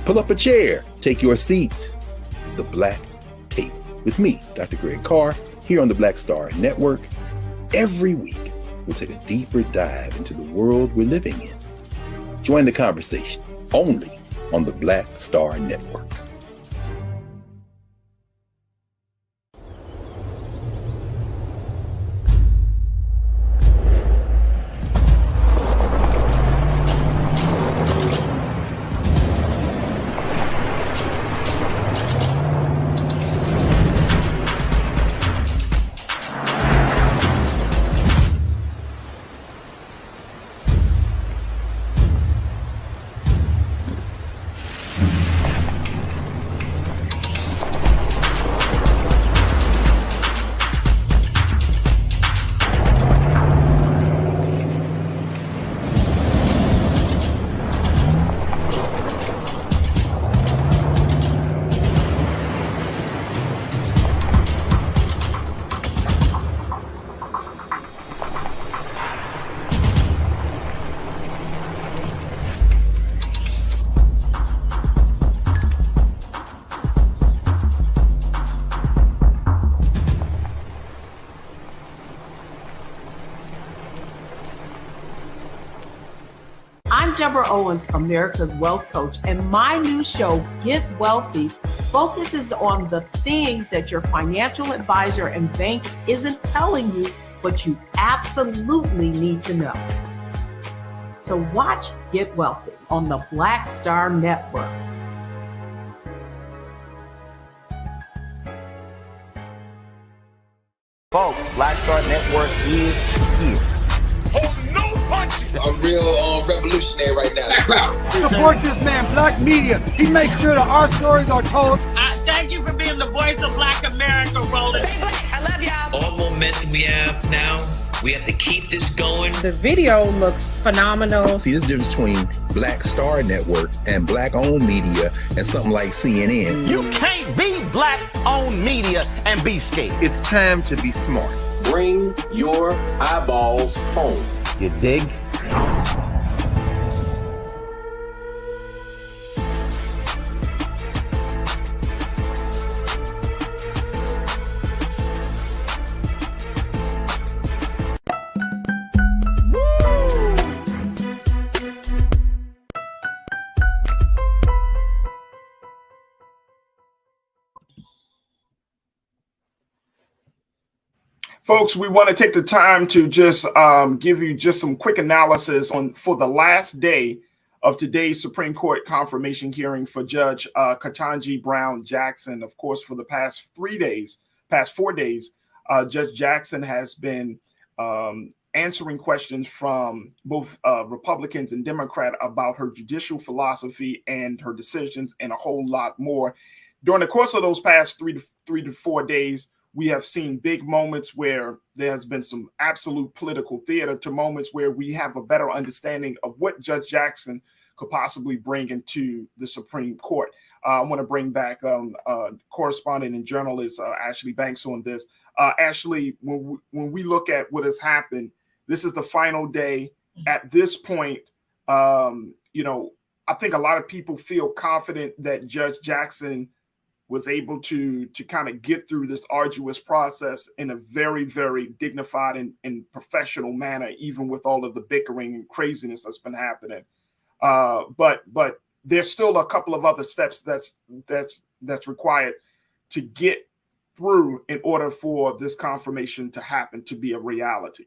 Pull up a chair, take your seat. The Black Tape with me, Dr. Greg Carr, here on the Black Star Network. Every week, we'll take a deeper dive into the world we're living in. Join the conversation only on the Black Star Network. I'm Deborah Owens, America's Wealth Coach, and my new show, Get Wealthy, focuses on the things that your financial advisor and bank isn't telling you, but you absolutely need to know. So watch Get Wealthy on the Black Star Network. Folks, Black Star Network is here. Hold no punches. I'm real revolutionary right now. Black power. Support this man, Black Media. He makes sure that our stories are told. Thank you for being the voice of Black America, Roland. I love y'all. All momentum we have now, we have to keep this going. The video looks phenomenal. See, this difference between Black Star Network and Black-owned media and something like CNN. You can't be Black-owned media and be scared. It's time to be smart. Bring your eyeballs home. You dig? Folks, we want to take the time to just give you just some quick analysis for the last day of today's Supreme Court confirmation hearing for Judge Ketanji Brown Jackson. Of course, for the past 4 days, Judge Jackson has been answering questions from both Republicans and Democrats about her judicial philosophy and her decisions and a whole lot more. During the course of those past 3 to 4 days, we have seen big moments where there has been some absolute political theater to moments where we have a better understanding of what Judge Jackson could possibly bring into the Supreme Court. I want to bring back correspondent and journalist Ashley Banks on this. Ashley, when we look at what has happened, this is the final day. At this point, I think a lot of people feel confident that Judge Jackson was able to kind of get through this arduous process in a very, very dignified and professional manner, even with all of the bickering and craziness that's been happening. But there's still a couple of other steps that's required to get through in order for this confirmation to happen, to be a reality.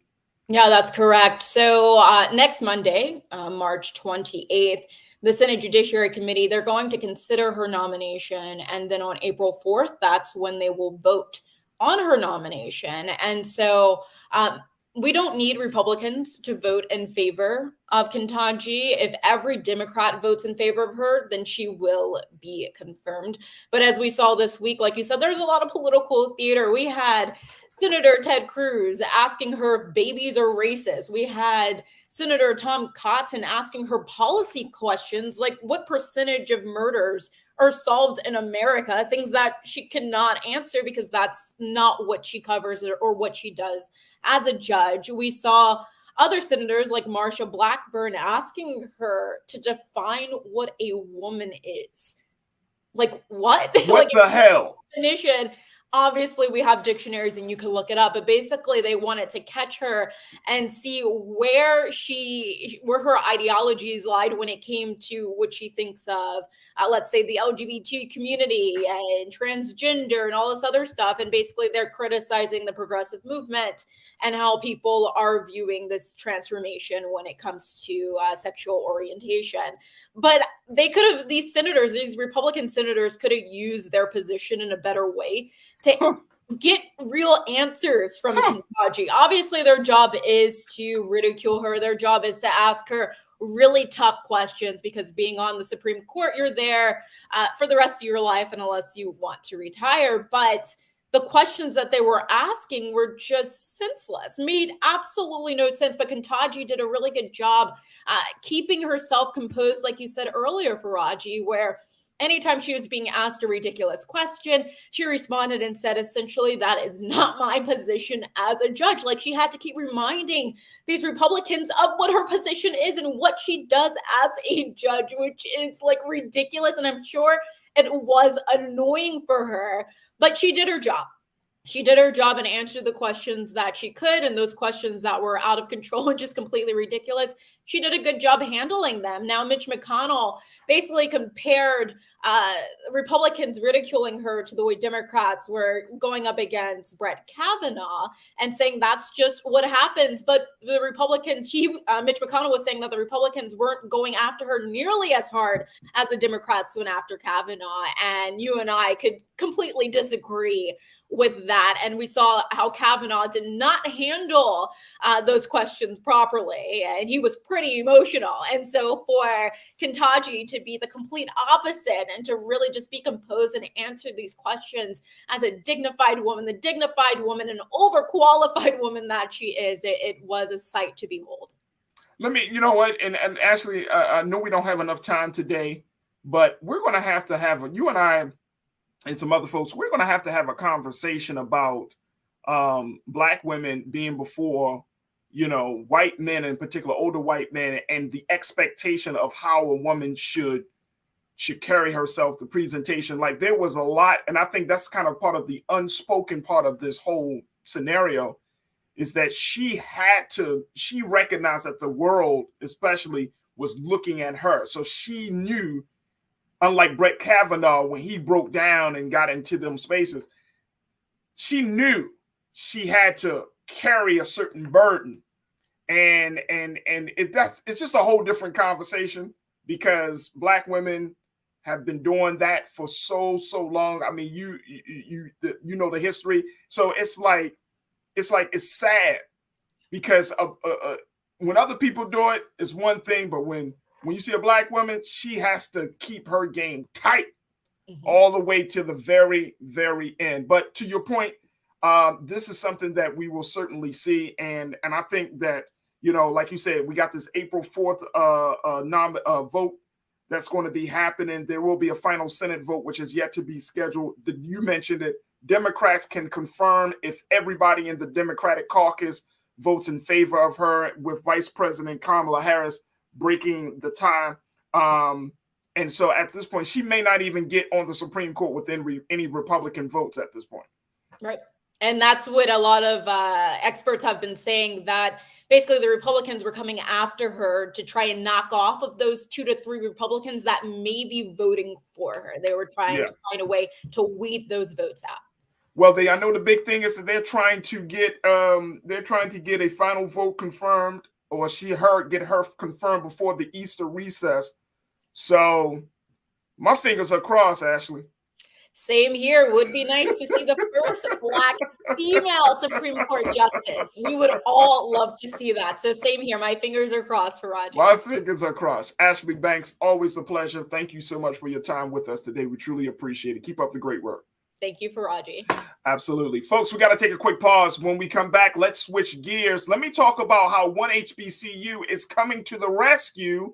Yeah, that's correct. So next Monday, March 28th, the Senate Judiciary Committee, they're going to consider her nomination. And then on April 4th, that's when they will vote on her nomination. And so we don't need Republicans to vote in favor of Ketanji. If every Democrat votes in favor of her, then she will be confirmed. But as we saw this week, like you said, there's a lot of political theater. We had Senator Ted Cruz asking her if babies are racist. We had Senator Tom Cotton asking her policy questions, like what percentage of murders are solved in America, things that she cannot answer because that's not what she covers or what she does as a judge. We saw other senators like Marsha Blackburn asking her to define what a woman is. Like what? What the hell? Definition. Obviously, we have dictionaries and you can look it up, but basically they wanted to catch her and see where her ideologies lied when it came to what she thinks of, let's say, the LGBT community and transgender and all this other stuff. And basically they're criticizing the progressive movement and how people are viewing this transformation when it comes to sexual orientation. But these Republican senators could have used their position in a better way to get real answers from Ketanji. Obviously, their job is to ridicule her. Their job is to ask her really tough questions because being on the Supreme Court, you're there for the rest of your life and unless you want to retire. But the questions that they were asking were just senseless, made absolutely no sense. But Ketanji did a really good job keeping herself composed, like you said earlier, Farajii, where anytime she was being asked a ridiculous question, she responded and said, essentially, that is not my position as a judge. Like she had to keep reminding these Republicans of what her position is and what she does as a judge, which is like ridiculous. And I'm sure it was annoying for her, but she did her job. She did her job and answered the questions that she could. And those questions that were out of control and just completely ridiculous, she did a good job handling them. Now, Mitch McConnell basically compared Republicans ridiculing her to the way Democrats were going up against Brett Kavanaugh and saying that's just what happens. But the Republicans, Mitch McConnell was saying that the Republicans weren't going after her nearly as hard as the Democrats went after Kavanaugh. And you and I could completely disagree with that. And we saw how Kavanaugh did not handle those questions properly. And he was pretty emotional. And so for Ketanji to be the complete opposite and to really just be composed and answer these questions as a dignified woman, the dignified woman and overqualified woman that she is, it was a sight to behold. Let me, you know what, and Ashley, I know we don't have enough time today, but we're going to have you and I and some other folks, we're going to have a conversation about Black women being before, white men, in particular, older white men, and the expectation of how a woman should carry herself, the presentation. Like, there was a lot, and I think that's kind of part of the unspoken part of this whole scenario, is that she recognized that the world especially was looking at her. So she knew, unlike Brett Kavanaugh, when he broke down and got into them spaces, she knew she had to carry a certain burden. And it's just a whole different conversation, because Black women have been doing that for so long. I mean, you know the history. So it's sad, because when other people do it, it's one thing, but when you see a Black woman, she has to keep her game tight all the way to the very, very end. But to your point, this is something that we will certainly see. And I think that, like you said, we got this April 4th vote that's going to be happening. There will be a final Senate vote, which is yet to be scheduled. You mentioned it. Democrats can confirm if everybody in the Democratic caucus votes in favor of her, with Vice President Kamala Harris breaking the tie. And so at this point, she may not even get on the Supreme Court with any Republican votes at this point. Right. And that's what a lot of experts have been saying, that basically the Republicans were coming after her to try and knock off of those 2 to 3 Republicans that may be voting for her. They were trying to find a way to weed those votes out. Well, I know the big thing is that they're trying to get a final vote confirmed, or get her confirmed before the Easter recess. So my fingers are crossed, Ashley. Same here. Would be nice to see the first Black female Supreme Court justice. We would all love to see that. So same here. My fingers are crossed, Farajii. My fingers are crossed. Ashley Banks, always a pleasure. Thank you so much for your time with us today. We truly appreciate it. Keep up the great work. Thank you, Farajii. Absolutely. Folks, we got to take a quick pause. When we come back, let's switch gears. Let me talk about how one HBCU is coming to the rescue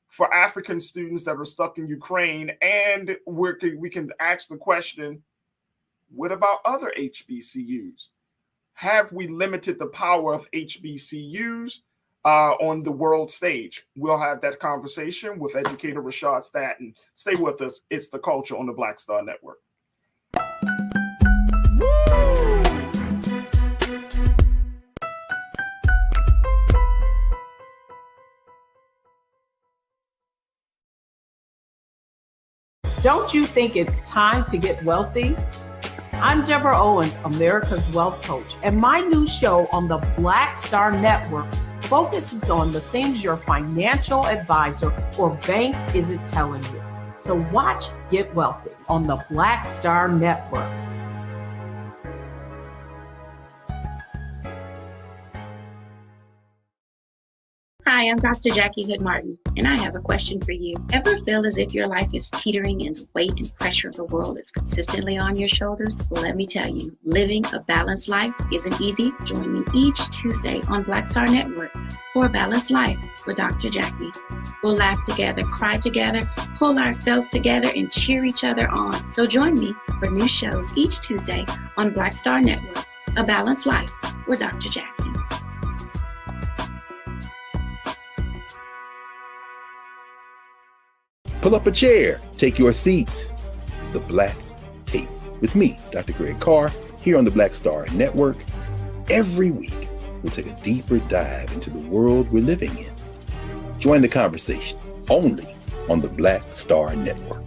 for African students that are stuck in Ukraine. And we can ask the question, what about other HBCUs? Have we limited the power of HBCUs on the world stage? We'll have that conversation with educator Rashad Staton. Stay with us. It's The Culture on the Black Star Network. Don't you think it's time to get wealthy? I'm Deborah Owens, America's Wealth Coach, and my new show on the Black Star Network focuses on the things your financial advisor or bank isn't telling you. So watch Get Wealthy on the Black Star Network. Hi, I'm Dr. Jackie Hood Martin, and I have a question for you. Ever feel as if your life is teetering and the weight and pressure of the world is consistently on your shoulders? Well, let me tell you, living a balanced life isn't easy. Join me each Tuesday on Black Star Network for A Balanced Life with Dr. Jackie. We'll laugh together, cry together, pull ourselves together, and cheer each other on. So join me for new shows each Tuesday on Black Star Network, A Balanced Life with Dr. Jackie. Pull up a chair, take your seat. The Black Tape with me, Dr. Greg Carr, here on the Black Star Network. Every week, we'll take a deeper dive into the world we're living in. Join the conversation only on the Black Star Network.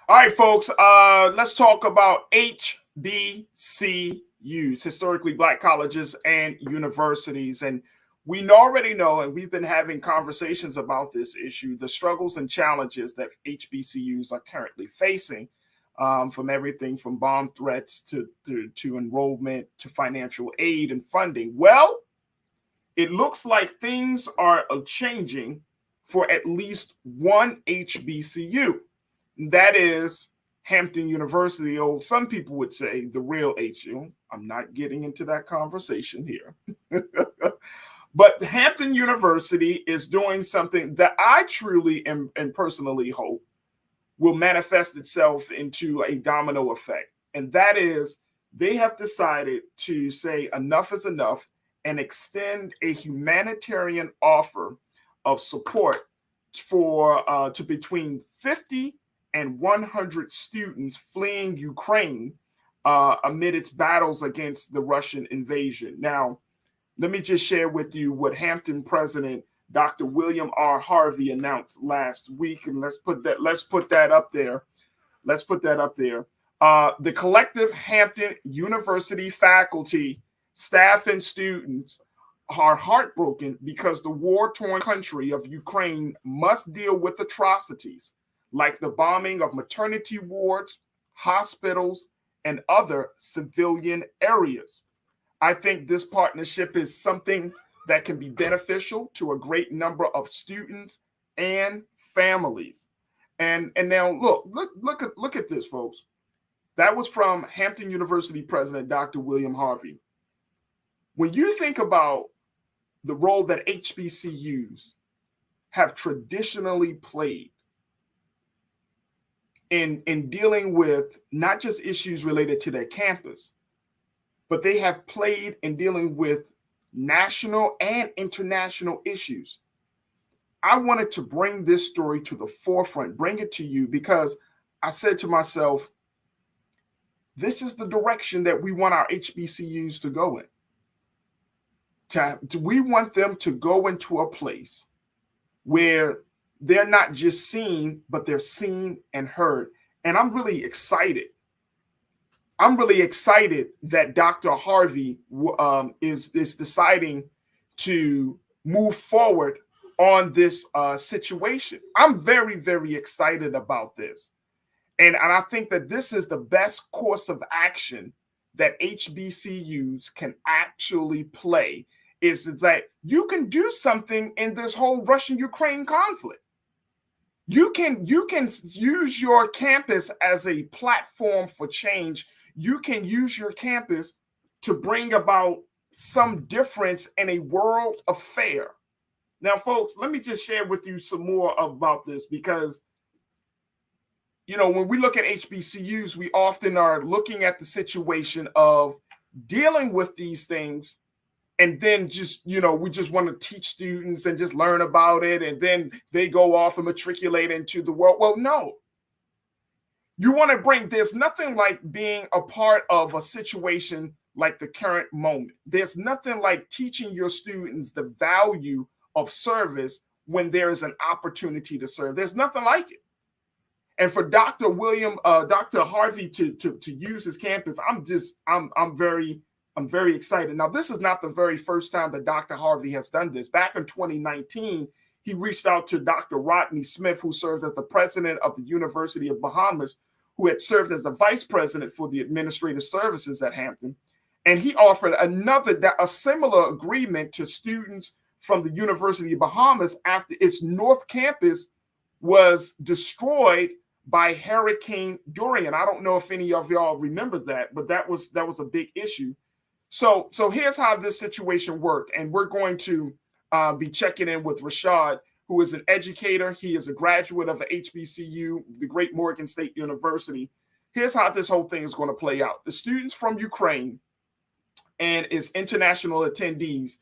All right, folks, let's talk about HBCUs, historically Black colleges and universities. And we already know, and we've been having conversations about this issue, the struggles and challenges that HBCUs are currently facing, from everything from bomb threats to enrollment to financial aid and funding. Well, it looks like things are changing for at least one HBCU. That is Hampton University, or some people would say the real HU. I'm not getting into that conversation here. But Hampton University is doing something that I truly and personally hope will manifest itself into a domino effect. And that is they have decided to say enough is enough and extend a humanitarian offer of support for to between 50 and 100 students fleeing Ukraine amid its battles against the Russian invasion. Now, let me just share with you what Hampton President Dr. William R. Harvey announced last week, and let's put that up there. Let's put that up there. The collective Hampton University faculty, staff, and students are heartbroken because the war-torn country of Ukraine must deal with atrocities like the bombing of maternity wards, hospitals, and other civilian areas. I think this partnership is something that can be beneficial to a great number of students and families. And now look at this, folks. That was from Hampton University President Dr. William Harvey. When you think about the role that HBCUs have traditionally played in dealing with not just issues related to their campus, but they have played in dealing with national and international issues. I wanted to bring this story to the forefront, bring it to you, because I said to myself, this is the direction that we want our HBCUs to go in. We want them to go into a place where they're not just seen, but they're seen and heard. And I'm really excited. I'm really excited that Dr. Harvey is deciding to move forward on this situation. I'm very, very excited about this. And I think that this is the best course of action that HBCUs can actually play, is that you can do something in this whole Russian-Ukraine conflict. You can use your campus as a platform for change. You can use your campus to bring about some difference in a world affair. Now, folks, let me just share with you some more about this, because, you know, when we look at HBCUs, we often are looking at the situation of dealing with these things and then just, we just want to teach students and just learn about it, and then they go off and matriculate into the world. Well, no. You want to there's nothing like being a part of a situation like the current moment. There's nothing like teaching your students the value of service when there is an opportunity to serve. There's nothing like it. And for Dr. Harvey to use his campus, I'm very excited. Now, this is not the very first time that Dr. Harvey has done this. Back in 2019, he reached out to Dr. Rodney Smith, who serves as the president of the University of Bahamas, who had served as the vice president for the administrative services at Hampton. And he offered a similar agreement to students from the University of Bahamas after its North Campus was destroyed by Hurricane Dorian. I don't know if any of y'all remember that, but that was a big issue. So here's how this situation worked. And we're going to be checking in with Rashad, who is an educator. He is a graduate of the HBCU, the Great Morgan State University. Here's how this whole thing is going to play out. The students from Ukraine and its international attendees,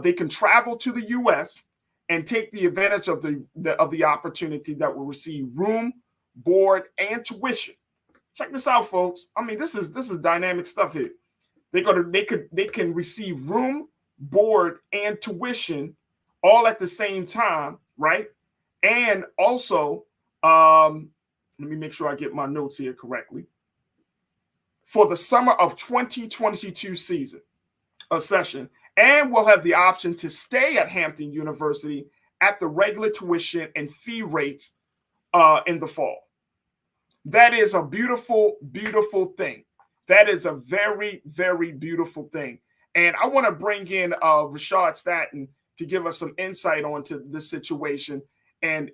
they can travel to the U.S. and take the advantage of the opportunity that will receive room, board, and tuition. Check this out, folks. I mean, this is dynamic stuff here. They can receive room, board, and tuition all at the same time, right? And also, let me make sure I get my notes here correctly. For the summer of 2022 session, and we'll have the option to stay at Hampton University at the regular tuition and fee rates in the fall. That is a beautiful, beautiful thing. That is a very, very beautiful thing. And I want to bring in Rashad Staton to give us some insight onto this situation and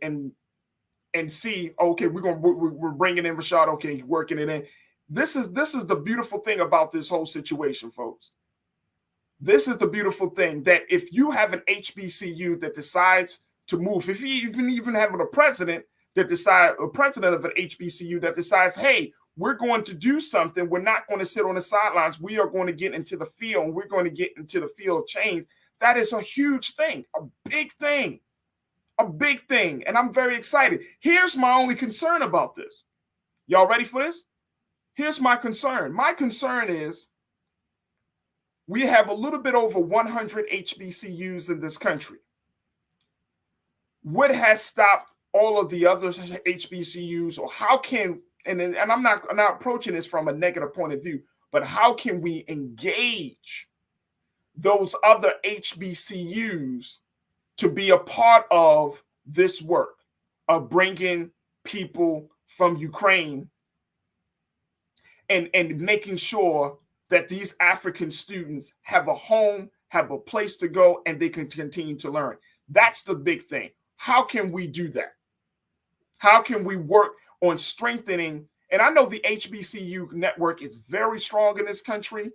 see, okay, we're bringing in Rashad, okay, working it in. This is the beautiful thing about this whole situation, folks. This is the beautiful thing, that if you have an HBCU that decides to move, if you even have a president of an HBCU that decides, hey, we're going to do something. We're not going to sit on the sidelines. We are going to get into the field, and we're going to get into the field of change. That is a huge thing, a big thing, and I'm very excited. Here's my only concern about this. Y'all ready for this? Here's my concern. My concern is we have a little bit over 100 HBCUs in this country. What has stopped all of the other HBCUs, or how can, and I'm not approaching this from a negative point of view, but how can we engage those other HBCUs to be a part of this work of bringing people from Ukraine and making sure that these African students have a home, have a place to go, and they can continue to learn? That's the big thing. How can we do that? How can we work on strengthening? And I know the HBCU network is very strong in this country.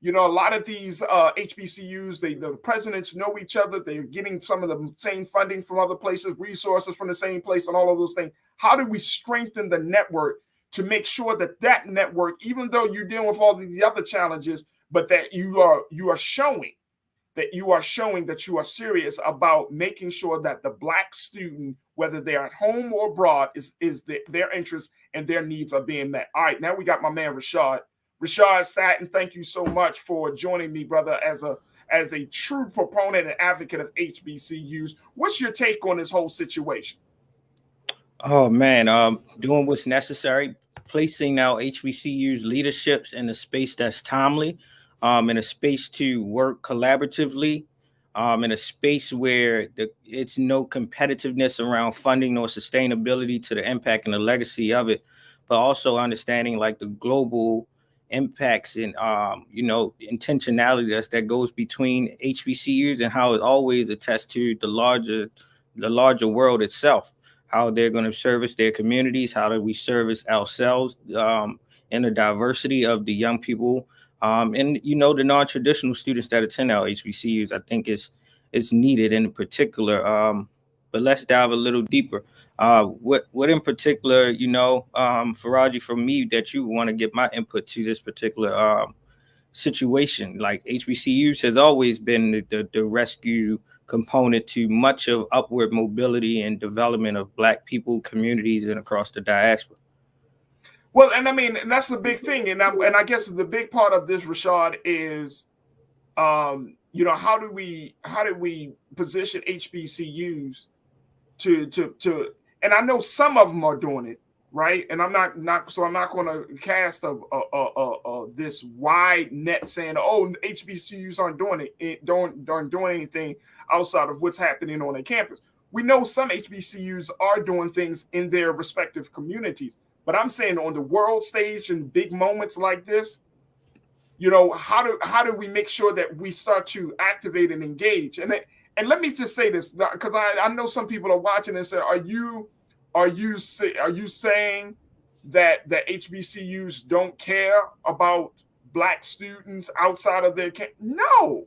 You know, a lot of these HBCUs, the presidents know each other. They're getting some of the same funding from other places, resources from the same place, and all of those things. How do we strengthen the network to make sure that network, even though you're dealing with all these other challenges, but that you are showing that you are serious about making sure that the Black student, whether they're at home or abroad, is their interests and their needs are being met. All right, now we got my man Rashad. Rashad Staton, thank you so much for joining me, brother, as a true proponent and advocate of HBCUs. What's your take on this whole situation? Oh, man, doing what's necessary, placing our HBCUs leaderships in a space that's timely, in a space to work collaboratively, in a space where it's no competitiveness around funding nor sustainability to the impact and the legacy of it, but also understanding like the global impacts and intentionality that goes between HBCUs and how it always attests to the larger world itself, how they're going to service their communities, how do we service ourselves in the diversity of the young people and the non-traditional students that attend our HBCUs. I think it's needed in particular. But let's dive a little deeper. What in particular, Farajii, from me, that you want to give my input to this particular situation. Like HBCUs has always been the rescue component to much of upward mobility and development of Black people, communities, and across the diaspora. Well, and I mean, and that's the big thing, and I guess the big part of this, Rashad, is, you know, how do we position HBCUs to, and I know some of them are doing it right, and I'm not going to cast this wide net saying, oh, HBCUs aren't doing it, aren't doing anything outside of what's happening on their campus. We know some HBCUs are doing things in their respective communities. But I'm saying on the world stage and big moments like this, you know, how do we make sure that we start to activate and engage? And let me just say this, because I know some people are watching and say, are you saying that HBCUs don't care about Black students outside of their camp? No,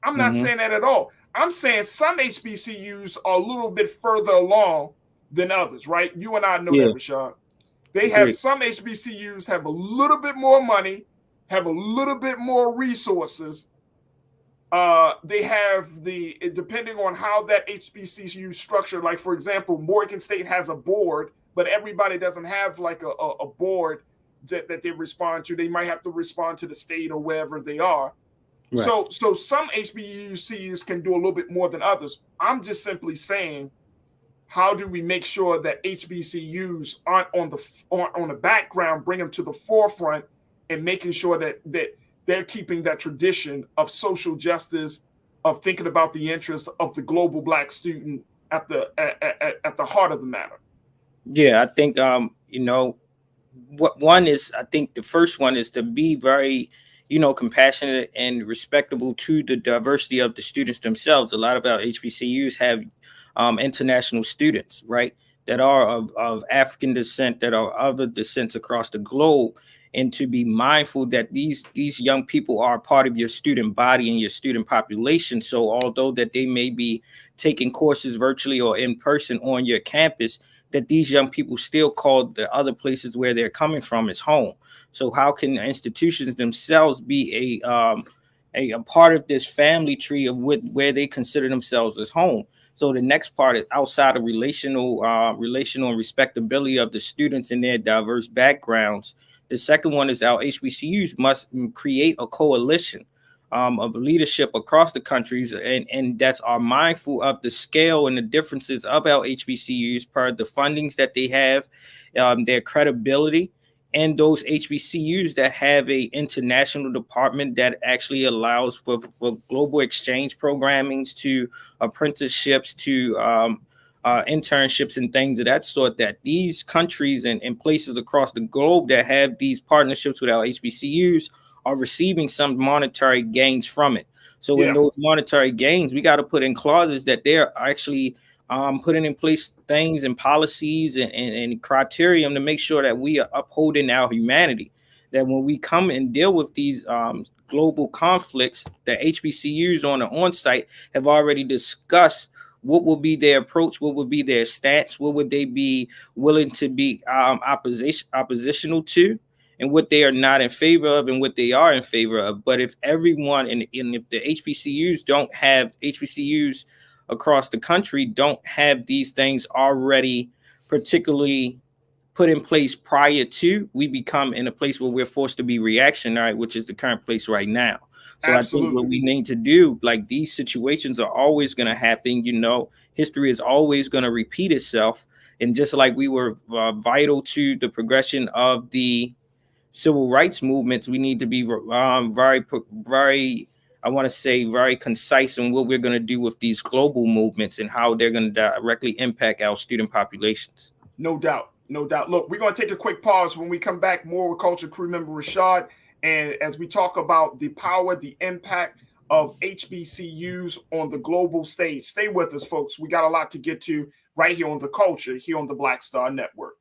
I'm not saying that at all. I'm saying some HBCUs are a little bit further along than others, right? You and I know that, Rashad. They have some HBCUs have a little bit more money, have a little bit more resources. They have depending on how that HBCU structure, like for example, Morgan State has a board, but everybody doesn't have like a board that they respond to. They might have to respond to the state or wherever they are. Right. So some HBCUs can do a little bit more than others. I'm just simply saying, how do we make sure that HBCUs aren't on the background, bring them to the forefront, and making sure that they're keeping that tradition of social justice, of thinking about the interests of the global Black student at the heart of the matter? Yeah, I think you know, I think the first one is to be very, you know, compassionate and respectable to the diversity of the students themselves. A lot of our HBCUs have international students, right, that are of African descent, that are other descents across the globe, and to be mindful that these young people are part of your student body and your student population. So although that they may be taking courses virtually or in person on your campus, that these young people still call the other places where they're coming from as home. So how can institutions themselves be a part of this family tree of where they consider themselves as home? So the next part is outside of relational and respectability of the students and their diverse backgrounds. The second one is our HBCUs must create a coalition of leadership across the countries, and that's are mindful of the scale and the differences of our HBCUs per the fundings that they have, their credibility, and those HBCUs that have a international department that actually allows for global exchange programmings, to apprenticeships, to internships and things of that sort, that these countries and places across the globe that have these partnerships with our HBCUs are receiving some monetary gains from it. So in those monetary gains, we got to put in clauses that they're actually putting in place things and policies and criterion to make sure that we are upholding our humanity. That when we come and deal with these global conflicts, the HBCUs on the on-site have already discussed what will be their approach, what would be their stance, what would they be willing to be oppositional to, and what they are not in favor of and what they are in favor of. But if everyone and if the HBCUs across the country don't have these things already particularly put in place prior to, we become in a place where we're forced to be reactionary, which is the current place right now. So absolutely. I think what we need to do, like, these situations are always going to happen. You know, history is always going to repeat itself. And just like we were vital to the progression of the civil rights movements, we need to be very, I want to say, very concise in what we're going to do with these global movements and how they're going to directly impact our student populations. No doubt. No doubt. Look, we're going to take a quick pause. When we come back, more with Culture Crew member Rashad. And as we talk about the power, the impact of HBCUs on the global stage. Stay with us, folks. We got a lot to get to right here on The Culture, here on the Black Star Network.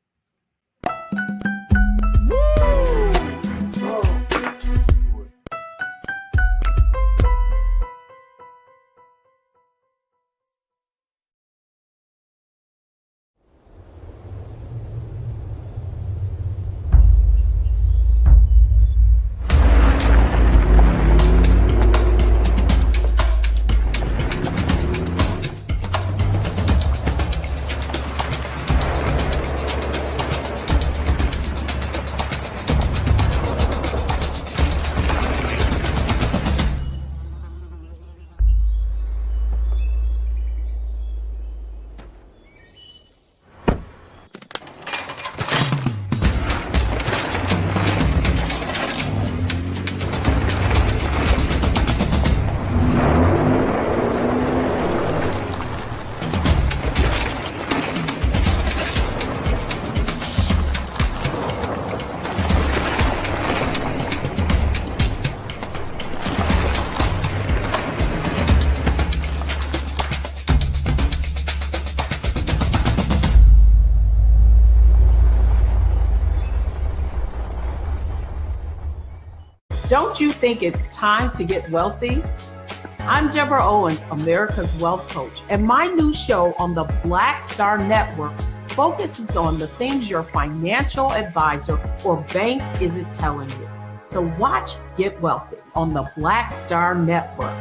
Don't you think it's time to get wealthy? I'm Deborah Owens, America's Wealth Coach, and my new show on the Black Star Network focuses on the things your financial advisor or bank isn't telling you. So watch Get Wealthy on the Black Star Network.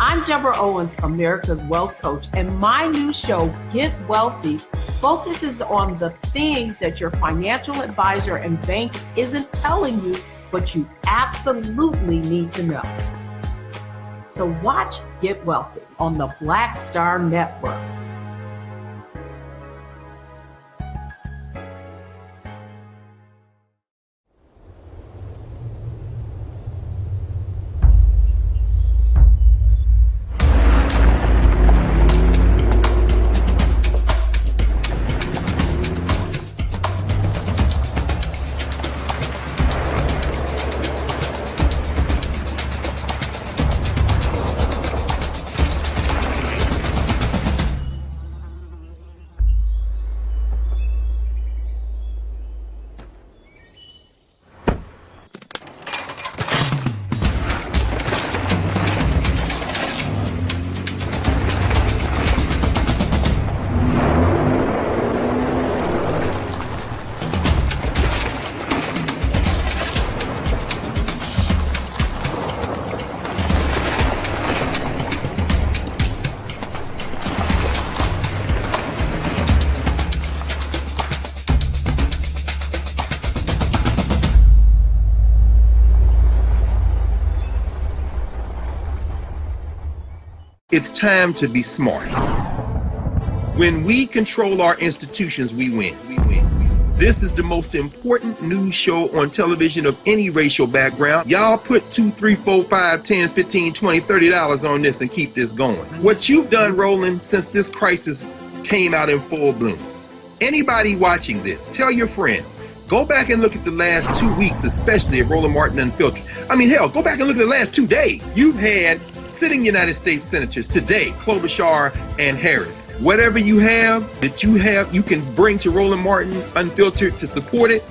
I'm Deborah Owens, America's Wealth Coach, and my new show, Get Wealthy, focuses on the things that your financial advisor and bank isn't telling you, but you absolutely need to know. So watch Get Wealthy on the Black Star Network. It's time to be smart. When we control our institutions, we win. This is the most important news show on television of any racial background. Y'all put $2, $3, $4, $5, $10, $15, $20, $30 on this and keep this going. What you've done, Roland, since this crisis came out in full bloom. Anybody watching this, tell your friends. Go back and look at the last 2 weeks, especially of Roland Martin Unfiltered. I mean, hell, go back and look at the last 2 days. You've had sitting United States senators today, Klobuchar and Harris. Whatever you have that you can bring to Roland Martin Unfiltered to support it,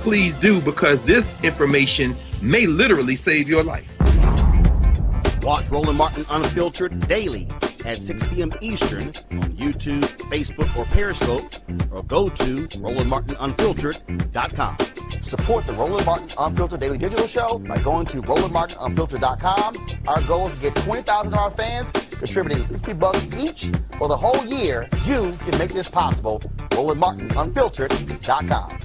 please do, because this information may literally save your life. Watch Roland Martin Unfiltered daily at 6 p.m. Eastern on YouTube, Facebook, or Periscope, or go to RolandMartinUnfiltered.com. Support the Roland Martin Unfiltered Daily Digital Show by going to RolandMartinUnfiltered.com. Our goal is to get 20,000 of our fans contributing $50 each for the whole year. You can make this possible. RolandMartinUnfiltered.com.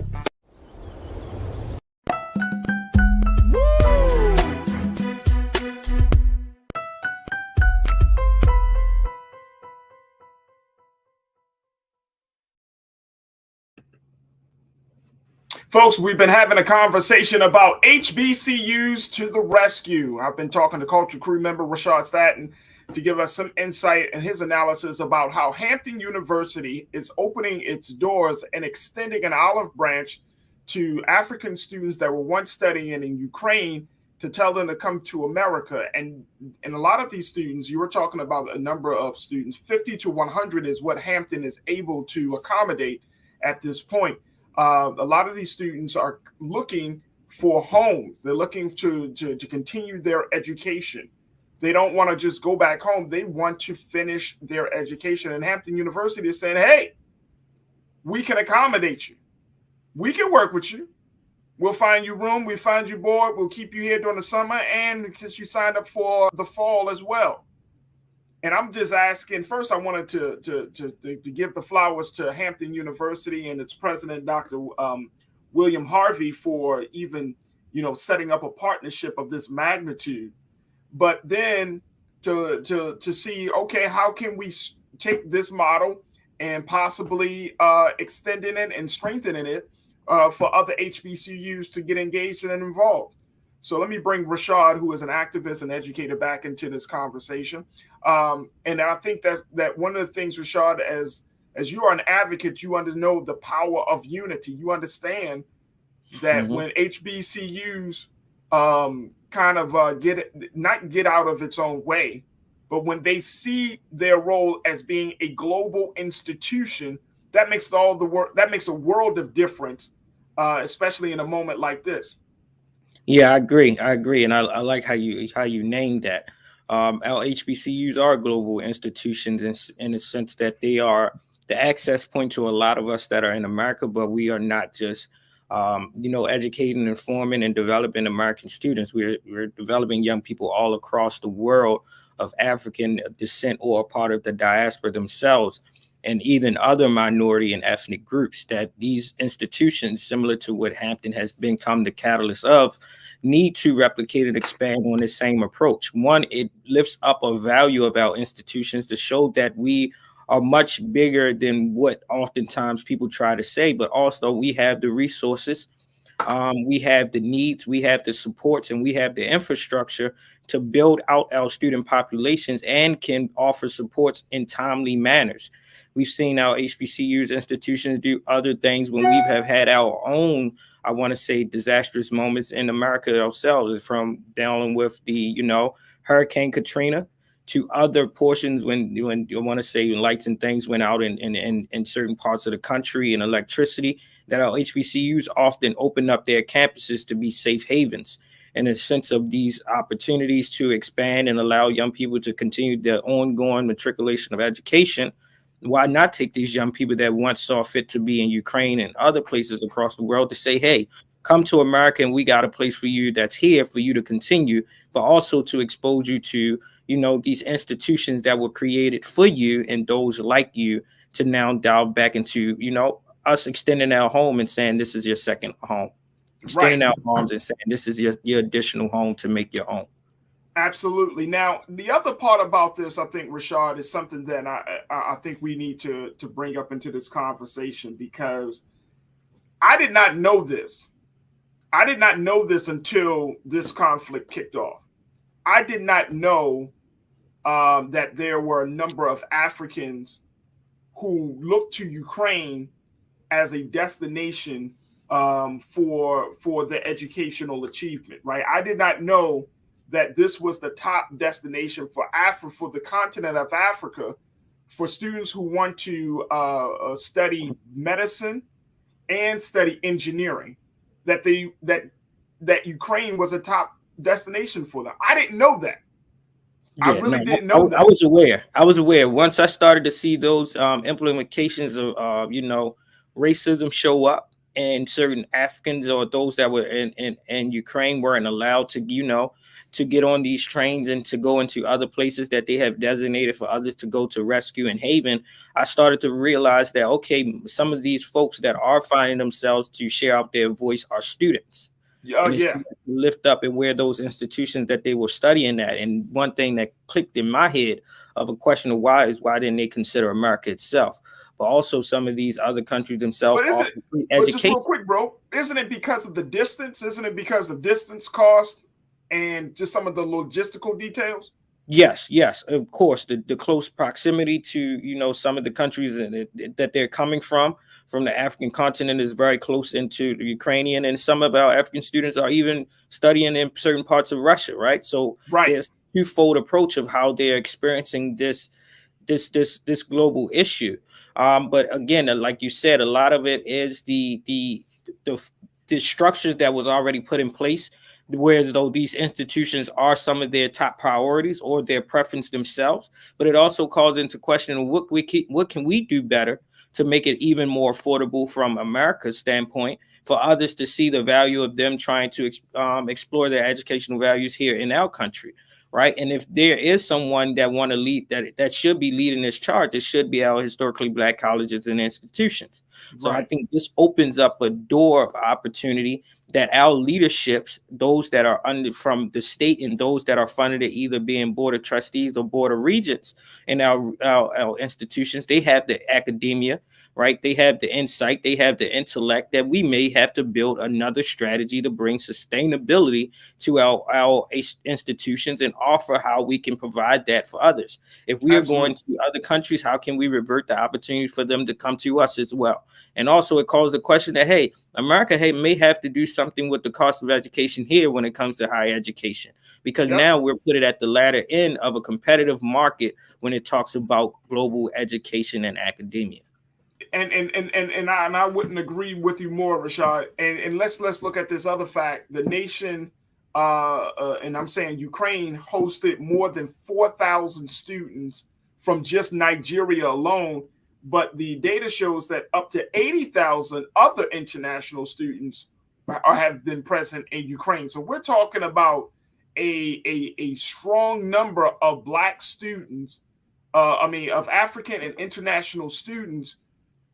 Folks, we've been having a conversation about HBCUs to the rescue. I've been talking to Culture Crew member Rashad Staten to give us some insight and his analysis about how Hampton University is opening its doors and extending an olive branch to African students that were once studying in Ukraine to tell them to come to America. And a lot of these students, you were talking about a number of students, 50 to 100 is what Hampton is able to accommodate at this point. A lot of these students are looking for homes. They're looking to continue their education. They don't want to just go back home. They want to finish their education. And Hampton University is saying, hey, we can accommodate you. We can work with you. We'll find you room. We'll find you board. We'll keep you here during the summer. And since you signed up for the fall as well. And I'm just asking, first, I wanted to give the flowers to Hampton University and its president, Dr. William Harvey, for even, setting up a partnership of this magnitude. But then to see, okay, how can we take this model and possibly extending it and strengthening it for other HBCUs to get engaged and involved. So let me bring Rashad, who is an activist and educator, back into this conversation. And I think that one of the things, Rashad, as you are an advocate, you know the power of unity. You understand that when HBCUs kind of not get out of its own way, but when they see their role as being a global institution, that makes all the work. That makes a world of difference, especially in a moment like this. Yeah, I agree, and I like how you named that. Our HBCUs are global institutions in the sense that they are the access point to a lot of us that are in America, but we are not just educating, informing, and developing American students. We're developing young people all across the world of African descent or a part of the diaspora themselves, and even other minority and ethnic groups, that these institutions, similar to what Hampton has become the catalyst of, need to replicate and expand on the same approach. One, it lifts up a value of our institutions to show that we are much bigger than what oftentimes people try to say, but also we have the resources, we have the needs, we have the supports, and we have the infrastructure to build out our student populations and can offer supports in timely manners. We've seen our HBCUs institutions do other things when we have had our own, I want to say, disastrous moments in America ourselves, from dealing with the, Hurricane Katrina to other portions when you want to say lights and things went out in certain parts of the country, and electricity, that our HBCUs often open up their campuses to be safe havens in a sense of these opportunities to expand and allow young people to continue their ongoing matriculation of education. Why not take these young people that once saw fit to be in Ukraine and other places across the world to say, hey, come to America and we got a place for you that's here for you to continue, but also to expose you to, these institutions that were created for you and those like you to now dive back into, us extending our home and saying, this is your second home, extending our arms and saying, this is your additional home to make your own. Absolutely. Now, the other part about this, I think, Rashad, is something that I think we need to bring up into this conversation, because I did not know this. I did not know this until this conflict kicked off. I did not know that there were a number of Africans who looked to Ukraine as a destination for the educational achievement, right? I did not know that this was the top destination for the continent of Africa, for students who want to study medicine and study engineering, that Ukraine was a top destination for them. I didn't know that. Yeah, I really didn't know that. I was aware. Once I started to see those implications of racism show up, and certain Africans or those that were in Ukraine weren't allowed to to get on these trains and to go into other places that they have designated for others to go to rescue and haven, I started to realize that, okay, some of these folks that are finding themselves to share out their voice are students. Lift up and where those institutions that they were studying at. And one thing that clicked in my head of a question of why didn't they consider America itself? But also some of these other countries themselves offer free education. Just real quick, bro, isn't it because of the distance? Isn't it because of distance, cost, and just some of the logistical details? Yes, of course. The close proximity to, some of the countries that they're coming from the African continent is very close into the Ukrainian, and some of our African students are even studying in certain parts of Russia, right? So there's a twofold approach of how they're experiencing this global issue. But again, like you said, a lot of it is the structures that was already put in place, whereas though these institutions are some of their top priorities or their preference themselves, but it also calls into question what can we do better to make it even more affordable from America's standpoint for others to see the value of them trying to explore their educational values here in our country, right? And if there is someone that want to lead, that should be leading this charge, it should be our historically Black colleges and institutions. So I think this opens up a door of opportunity that our leaderships, those that are from the state and those that are funded at either being board of trustees or board of regents in our institutions, they have the academia, right? They have the insight, they have the intellect that we may have to build another strategy to bring sustainability to our institutions and offer how we can provide that for others. If we are going to other countries, how can we revert the opportunity for them to come to us as well? And also it calls the question that, hey, America may have to do something with the cost of education here when it comes to higher education, because now we're put it at the latter end of a competitive market when it talks about global education and academia. And I wouldn't agree with you more, Rashad. And let's look at this other fact. The nation, and I'm saying Ukraine, hosted more than 4,000 students from just Nigeria alone. But the data shows that up to 80,000 other international students have been present in Ukraine. So we're talking about a strong number of Black students, of African and international students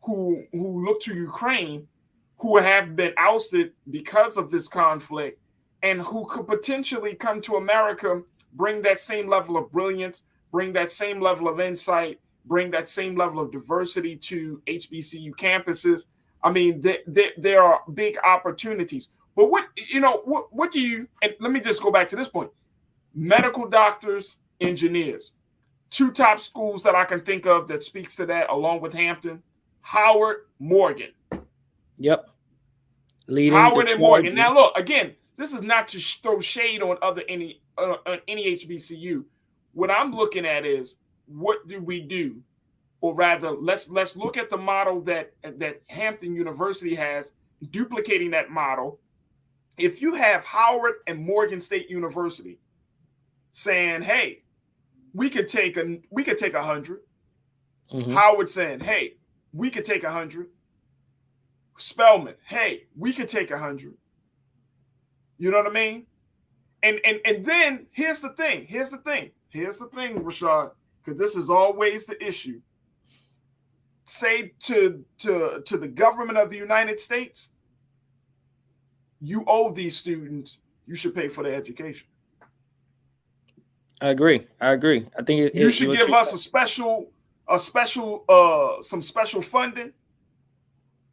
who look to Ukraine, who have been ousted because of this conflict, and who could potentially come to America, bring that same level of brilliance, bring that same level of insight, bring that same level of diversity to HBCU campuses. I mean, there are big opportunities. But what do you, and let me just go back to this point. Medical doctors, engineers, two top schools that I can think of that speaks to that, along with Hampton, Howard, Morgan. Yep. Howard and Morgan. Now, look, again, this is not to throw shade on any HBCU. What I'm looking at is, what do we do? Or rather, let's look at the model that Hampton University has, duplicating that model. If you have Howard and Morgan State University saying, hey, we could take 100. Howard saying, hey, we could take 100. Spelman, hey, we could take 100. You know what I mean? And then here's the thing, Rashad, because this is always the issue. Say to the government of the United States, you owe these students, you should pay for their education. I agree. I think you should give us some special funding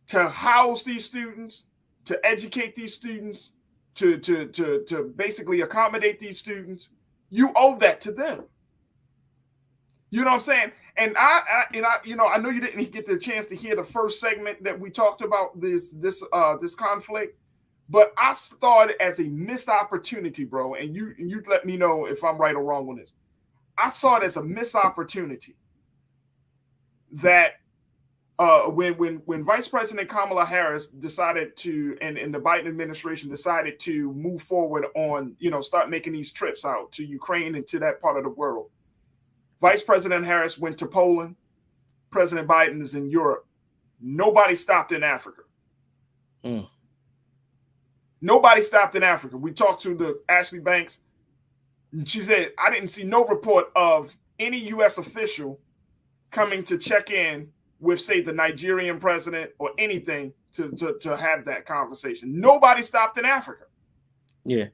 to house these students, to educate these students, to basically accommodate these students. You owe that to them. You know what I'm saying? And I know you didn't get the chance to hear the first segment that we talked about this conflict, but I saw it as a missed opportunity, bro. And you let me know if I'm right or wrong on this. I saw it as a missed opportunity that when Vice President Kamala Harris decided to, and the Biden administration decided to move forward on, start making these trips out to Ukraine and to that part of the world. Vice President Harris went to Poland. President Biden is in Europe. Nobody stopped in Africa. Nobody stopped in Africa. We talked to the Ashley Banks, and she said, I didn't see no report of any U.S. official coming to check in with, say, the Nigerian president or anything to have that conversation. Nobody stopped in Africa. Yeah.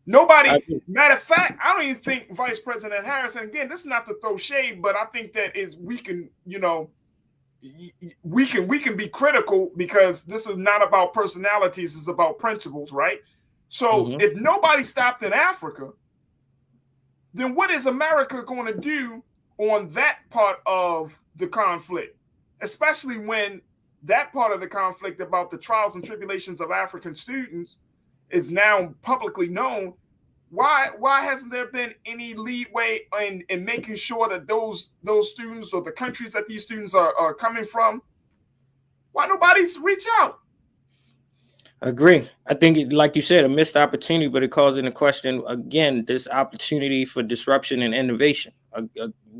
Nobody. Matter of fact, I don't even think Vice President Harris, and again, this is not to throw shade, but I think that we can be critical, because this is not about personalities, it's about principles, right? So if nobody stopped in Africa, then what is America going to do on that part of the conflict? Especially when that part of the conflict about the trials and tribulations of African students is now publicly known. Why hasn't there been any leeway in making sure that those students, or the countries that these students are coming from, why nobody's reach out? Agree. I think, like you said, a missed opportunity, but it calls into question, again, this opportunity for disruption and innovation.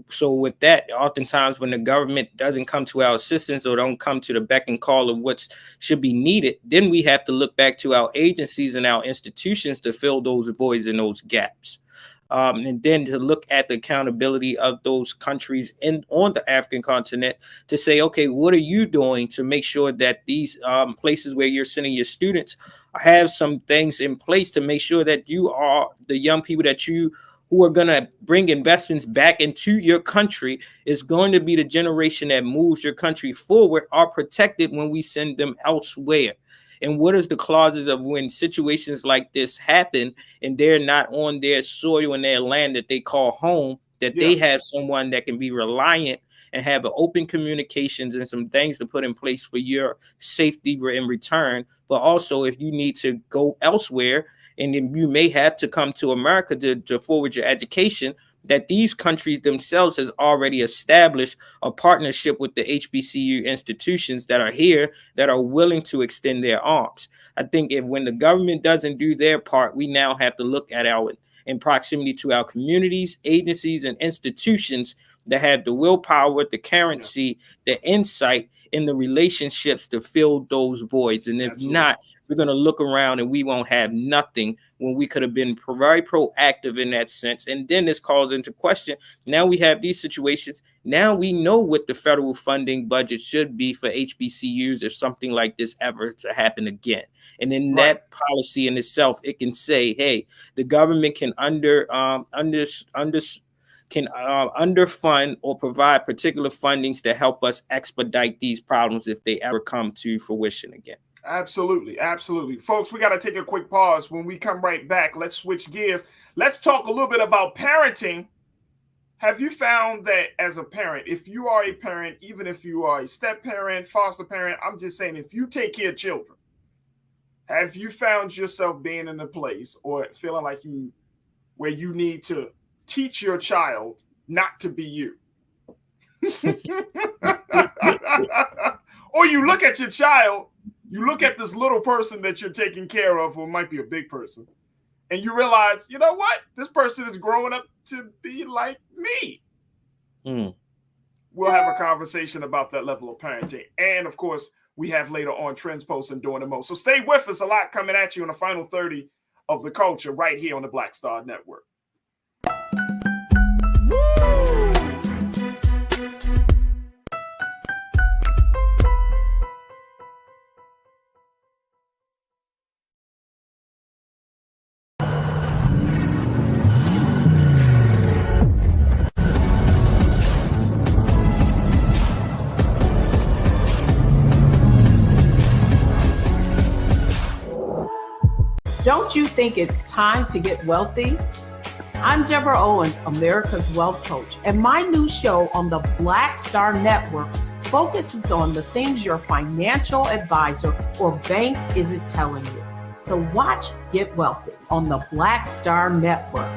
So with that, oftentimes when the government doesn't come to our assistance or don't come to the beck and call of what should be needed, then we have to look back to our agencies and our institutions to fill those voids and those gaps. And then to look at the accountability of those countries on the African continent to say, okay, what are you doing to make sure that these places where you're sending your students have some things in place to make sure that you are the young people that you who are going to bring investments back into your country is going to be the generation that moves your country forward are protected when we send them elsewhere. And what is the clauses of when situations like this happen and they're not on their soil and their land that they call home, that they have someone that can be reliant and have an open communications and some things to put in place for your safety in return. But also if you need to go elsewhere and then you may have to come to America to forward your education, that these countries themselves has already established a partnership with the HBCU institutions that are here that are willing to extend their arms. I think when the government doesn't do their part, we now have to look at our in proximity to our communities, agencies, and institutions that have the willpower, the currency, the insight, and the relationships to fill those voids. And if not, we're going to look around and we won't have nothing when we could have been very proactive in that sense. And then this calls into question. Now we have these situations. Now we know what the federal funding budget should be for HBCUs if something like this ever to happen again. And in that policy in itself, it can say, hey, the government can underfund or provide particular fundings to help us expedite these problems if they ever come to fruition again. Absolutely. Absolutely. Folks, we got to take a quick pause. When we come right back, let's switch gears. Let's talk a little bit about parenting. Have you found that as a parent, if you are a parent, even if you are a step parent, foster parent, I'm just saying, if you take care of children, have you found yourself being in a place or feeling like where you need to teach your child not to be you? Or you look at your child, you look at this little person that you're taking care of, or might be a big person, and you realize, you know what? This person is growing up to be like me. We'll have a conversation about that level of parenting. And of course, we have later on Trends, Posts, and Doing the Most. So stay with us. A lot coming at you in the final 30 of the culture right here on the Black Star Network. Don't you think it's time to get wealthy? I'm Deborah Owens, America's Wealth Coach, and my new show on the Black Star Network focuses on the things your financial advisor or bank isn't telling you. So watch Get Wealthy on the Black Star Network.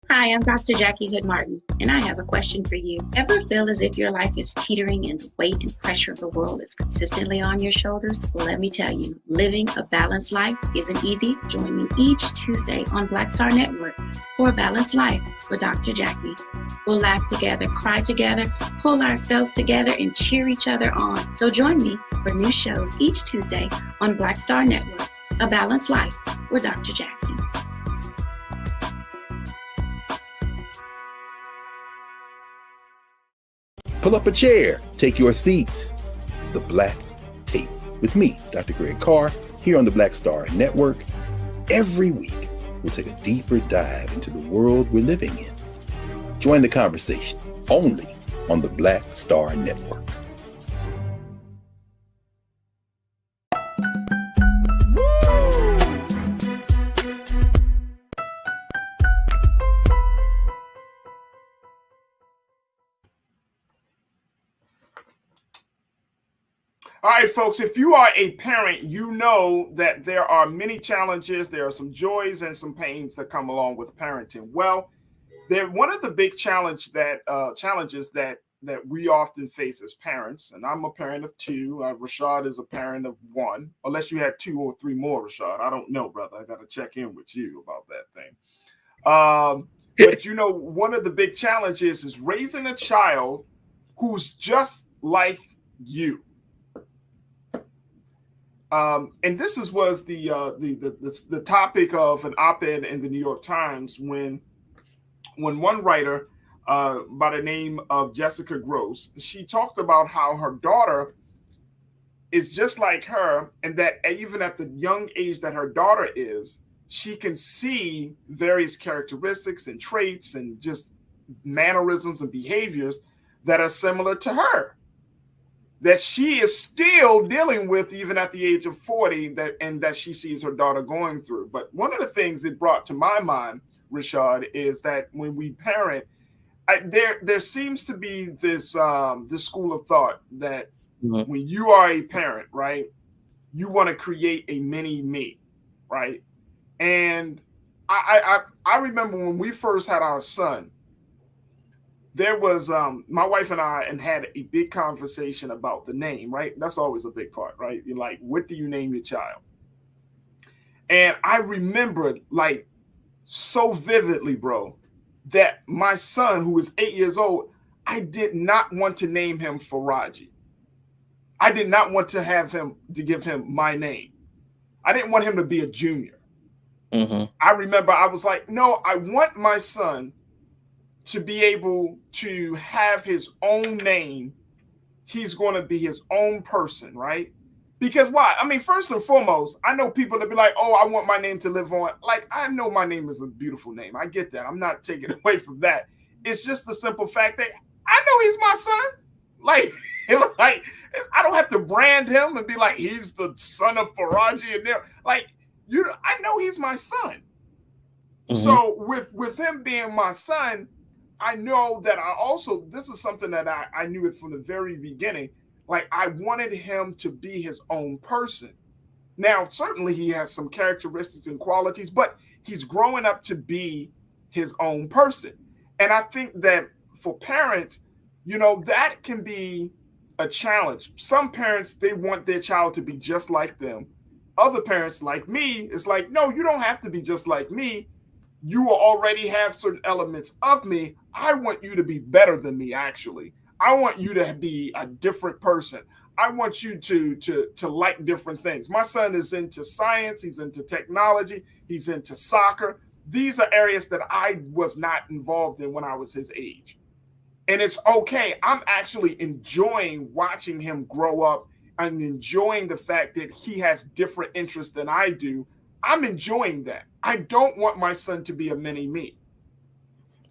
Hi, I'm Dr. Jackie Hood Martin, and I have a question for you. Ever feel as if your life is teetering and the weight and pressure of the world is consistently on your shoulders? Well, let me tell you, living a balanced life isn't easy. Join me each Tuesday on Black Star Network for A Balanced Life with Dr. Jackie. We'll laugh together, cry together, pull ourselves together, and cheer each other on. So join me for new shows each Tuesday on Black Star Network, A Balanced Life with Dr. Jackie. Pull up a chair, take your seat. The Black Tape with me, Dr. Greg Carr, here on the Black Star Network. Every week, we'll take a deeper dive into the world we're living in. Join the conversation only on the Black Star Network. All right, folks, if you are a parent, you know that there are many challenges. There are some joys and some pains that come along with parenting. Well, one of the big challenges that we often face as parents, and I'm a parent of two. Rashad is a parent of one, unless you had two or three more, Rashad. I don't know, brother. I got to check in with you about that thing. But, you know, one of the big challenges is raising a child who's just like you. And this was the topic of an op-ed in the New York Times when one writer by the name of Jessica Gross, she talked about how her daughter is just like her, and that even at the young age that her daughter is, she can see various characteristics and traits and just mannerisms and behaviors that are similar to her, that she is still dealing with even at the age of 40, that she sees her daughter going through. But one of the things it brought to my mind, Rashad, is that when we parent, there seems to be this school of thought that when you are a parent, right, you want to create a mini me, right? And I remember when we first had our son, there was my wife and I had a big conversation about the name, right? That's always a big part, right? You're like, what do you name your child? And I remembered like so vividly, bro, that my son, who was 8 years old, I did not want to name him Farajii. I did not want to give him my name. I didn't want him to be a junior. I remember I was like, no, I want my son to be able to have his own name. He's going to be his own person, right? Because why? I mean, first and foremost, I know people that be like, oh, I want my name to live on. Like, I know my name is a beautiful name. I get that. I'm not taking away from that. It's just the simple fact that I know he's my son. Like I don't have to brand him and be like, he's the son of Farajii. And like, I know he's my son. So with him being my son, I know that this is something that I knew it from the very beginning. Like, I wanted him to be his own person. Now, certainly he has some characteristics and qualities, but he's growing up to be his own person. And I think that for parents, that can be a challenge. Some parents, they want their child to be just like them. Other parents, like me, it's like, no, you don't have to be just like me. You already have certain elements of me. I want you to be better than me, actually. I want you to be a different person. I want you to like different things. My son is into science. He's into technology. He's into soccer. These are areas that I was not involved in when I was his age. And it's okay. I'm actually enjoying watching him grow up. I'm enjoying the fact that he has different interests than I do. I'm enjoying that. I don't want my son to be a mini me.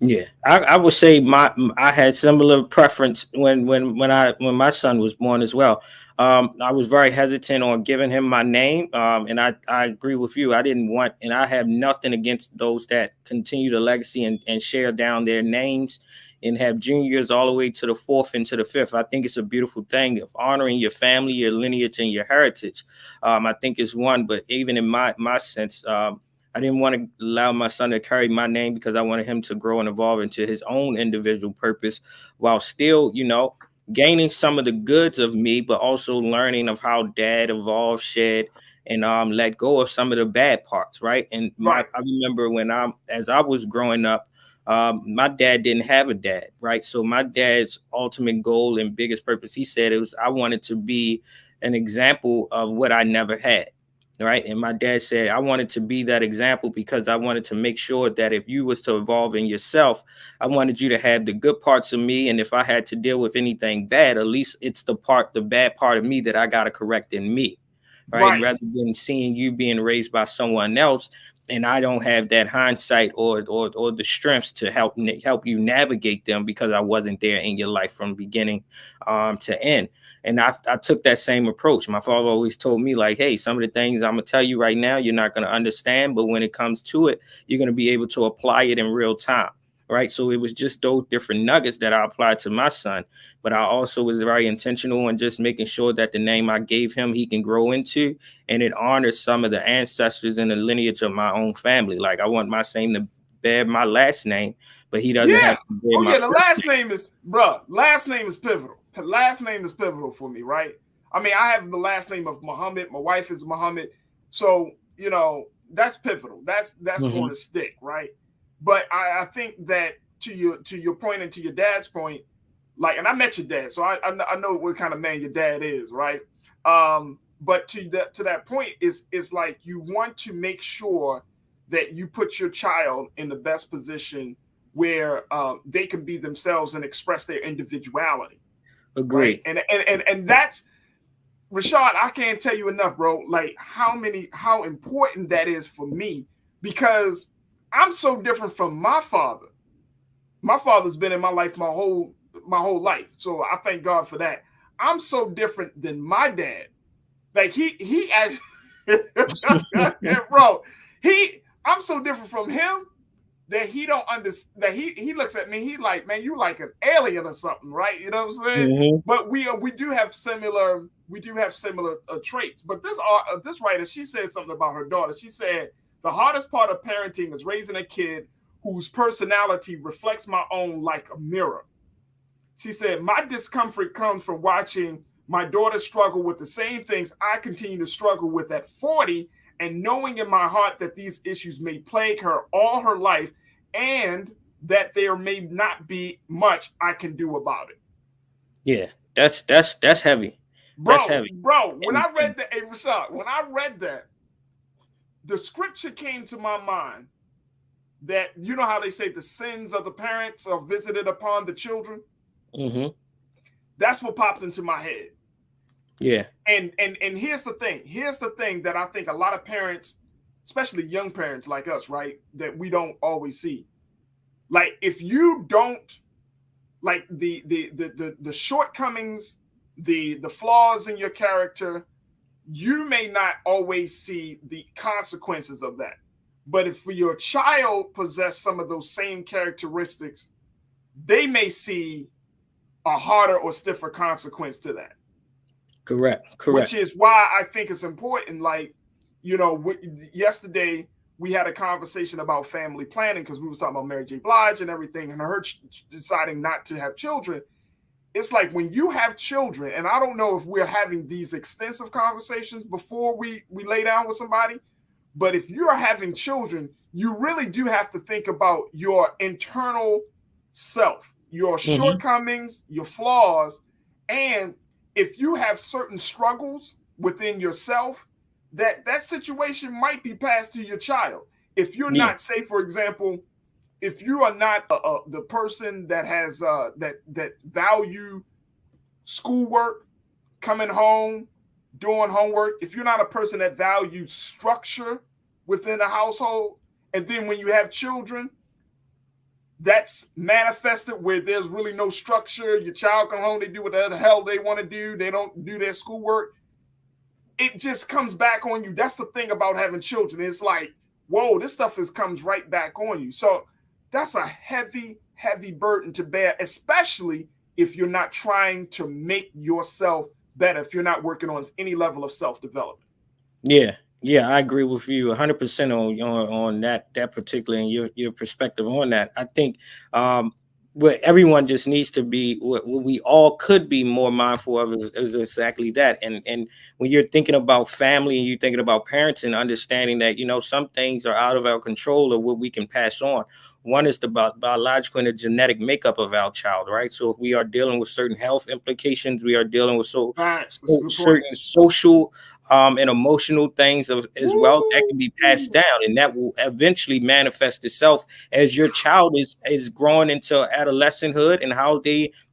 Yeah, I would say I had similar preference when my son was born as well. I was very hesitant on giving him my name, and I agree with you. I didn't want, and I have nothing against those that continue the legacy and share down their names and have juniors all the way to the 4th and to the 5th. I think it's a beautiful thing of honoring your family, your lineage, and your heritage. I think it's one, but even in my sense, I didn't want to allow my son to carry my name because I wanted him to grow and evolve into his own individual purpose while still, gaining some of the goods of me, but also learning of how dad evolved, shed, and let go of some of the bad parts, right? And I remember as I was growing up, my dad didn't have a dad, right? So my dad's ultimate goal and biggest purpose, he said, I wanted to be an example of what I never had. Right. And my dad said, I wanted to be that example because I wanted to make sure that if you was to evolve in yourself, I wanted you to have the good parts of me. And if I had to deal with anything bad, at least it's the bad part of me that I got to correct in me. Right. Rather than seeing you being raised by someone else. And I don't have that hindsight or the strengths to help you navigate them because I wasn't there in your life from beginning to end. And I took that same approach. My father always told me, like, hey, some of the things I'm going to tell you right now, you're not going to understand. But when it comes to it, you're going to be able to apply it in real time. Right. So it was just those different nuggets that I applied to my son. But I also was very intentional in just making sure that the name I gave him, he can grow into. And it honors some of the ancestors and the lineage of my own family. Like, I want my son to bear my last name, but he doesn't have to bear my the last name is, last name is pivotal. The last name is pivotal for me, right? I mean, I have the last name of Muhammad. My wife is Muhammad. So, that's pivotal. That's going to stick, right? But I think that to your point and to your dad's point, like, and I met your dad, so I know what kind of man your dad is, right? But to that point is like, you want to make sure that you put your child in the best position where they can be themselves and express their individuality. Agree. Right? And that's Rashad, I can't tell you enough, bro. Like how important that is for me, because I'm so different from my father. My father's been in my life my whole life, so I thank God for that. I'm so different than my dad. Like he actually, bro, I'm so different from him that he don't understand. That he looks at me, he like, man, you like an alien or something, right? You know what I'm saying? Mm-hmm. But we do have similar traits. But this writer, she said something about her daughter. She said the hardest part of parenting is raising a kid whose personality reflects my own like a mirror. She said, my discomfort comes from watching my daughter struggle with the same things I continue to struggle with at 40, and knowing in my heart that these issues may plague her all her life, and that there may not be much I can do about it. Yeah, that's heavy. Bro, that's heavy. Bro, when I read that, hey, Rashad, when I read that, the scripture came to my mind that, you know how they say the sins of the parents are visited upon the children? Mm-hmm. That's what popped into my head. Yeah. And here's the thing. Here's the thing that I think a lot of parents, especially young parents like us, right, that we don't always see. Like, if you don't, like, the shortcomings, the flaws in your character, you may not always see the consequences of that. But if your child possess some of those same characteristics, they may see a harder or stiffer consequence to that. Correct. Which is why I think it's important. Like, you know, yesterday we had a conversation about family planning because we were talking about Mary J. Blige and everything, and her deciding not to have children. It's like when you have children, and I don't know if we're having these extensive conversations before we lay down with somebody, but if you're having children, you really do have to think about your internal self, your shortcomings, your flaws, and if you have certain struggles within yourself, that situation might be passed to your child. If you're not, say, for example, if you are not the person that has that value schoolwork, coming home, doing homework, if you're not a person that values structure within a household, and then when you have children, that's manifested where there's really no structure. Your child come home, they do whatever the hell they want to do. They don't do their schoolwork. It just comes back on you. That's the thing about having children. It's like, whoa, this stuff comes right back on you. So that's a heavy, heavy burden to bear, especially if you're not trying to make yourself better, if you're not working on any level of self-development. Yeah, I agree with you 100% on that particular and your perspective on that. I think what everyone just needs to be, what we all could be more mindful of is exactly that. And when you're thinking about family and you're thinking about parents and understanding that, you know, some things are out of our control or what we can pass on. One is the biological and the genetic makeup of our child, right? So if we are dealing with certain health implications, we are dealing with certain social and emotional things as well that can be passed down, and that will eventually manifest itself as your child is growing into adolescenthood and how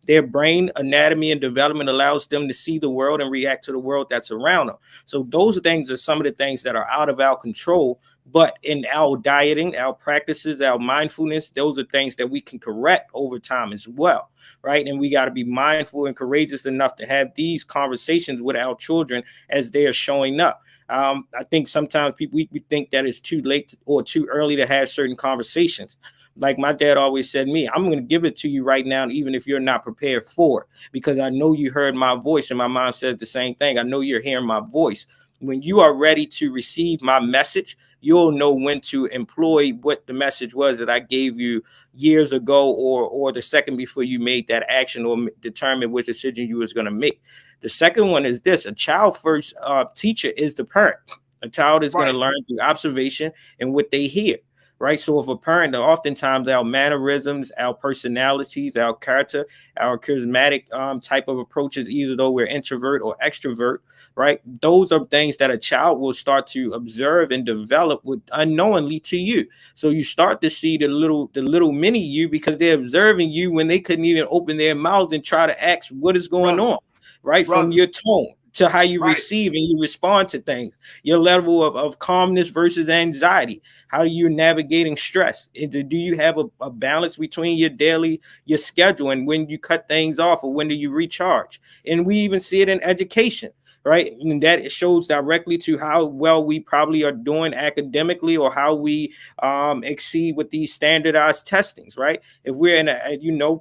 their brain anatomy and development allows them to see the world and react to the world that's around them. So those things are some of the things that are out of our control. But in our dieting, our practices, our mindfulness, those are things that we can correct over time as well, right? And we got to be mindful and courageous enough to have these conversations with our children as they are showing up. I think sometimes we think that it's too late or too early to have certain conversations. Like my dad always said to me, I'm going to give it to you right now, even if you're not prepared for it, because I know you heard my voice. And my mom says the same thing. I know you're hearing my voice. When you are ready to receive my message, you'll know when to employ what the message was that I gave you years ago or the second before you made that action or determine which decision you was going to make. The second one is this: a child first teacher is the parent. A child is going to learn through observation and what they hear. Right. So if a parent, oftentimes our mannerisms, our personalities, our character, our charismatic type of approaches, either though we're introvert or extrovert, right? Those are things that a child will start to observe and develop with unknowingly to you. So you start to see the little mini you because they're observing you when they couldn't even open their mouths and try to ask what is going on, right? From your tone. to how you receive and you respond to things, your level of calmness versus anxiety, how you're navigating stress. Do you have a balance between your schedule and when you cut things off, or when do you recharge? And we even see it in education, right? And that it shows directly to how well we probably are doing academically, or how we exceed with these standardized testings, right? If we're in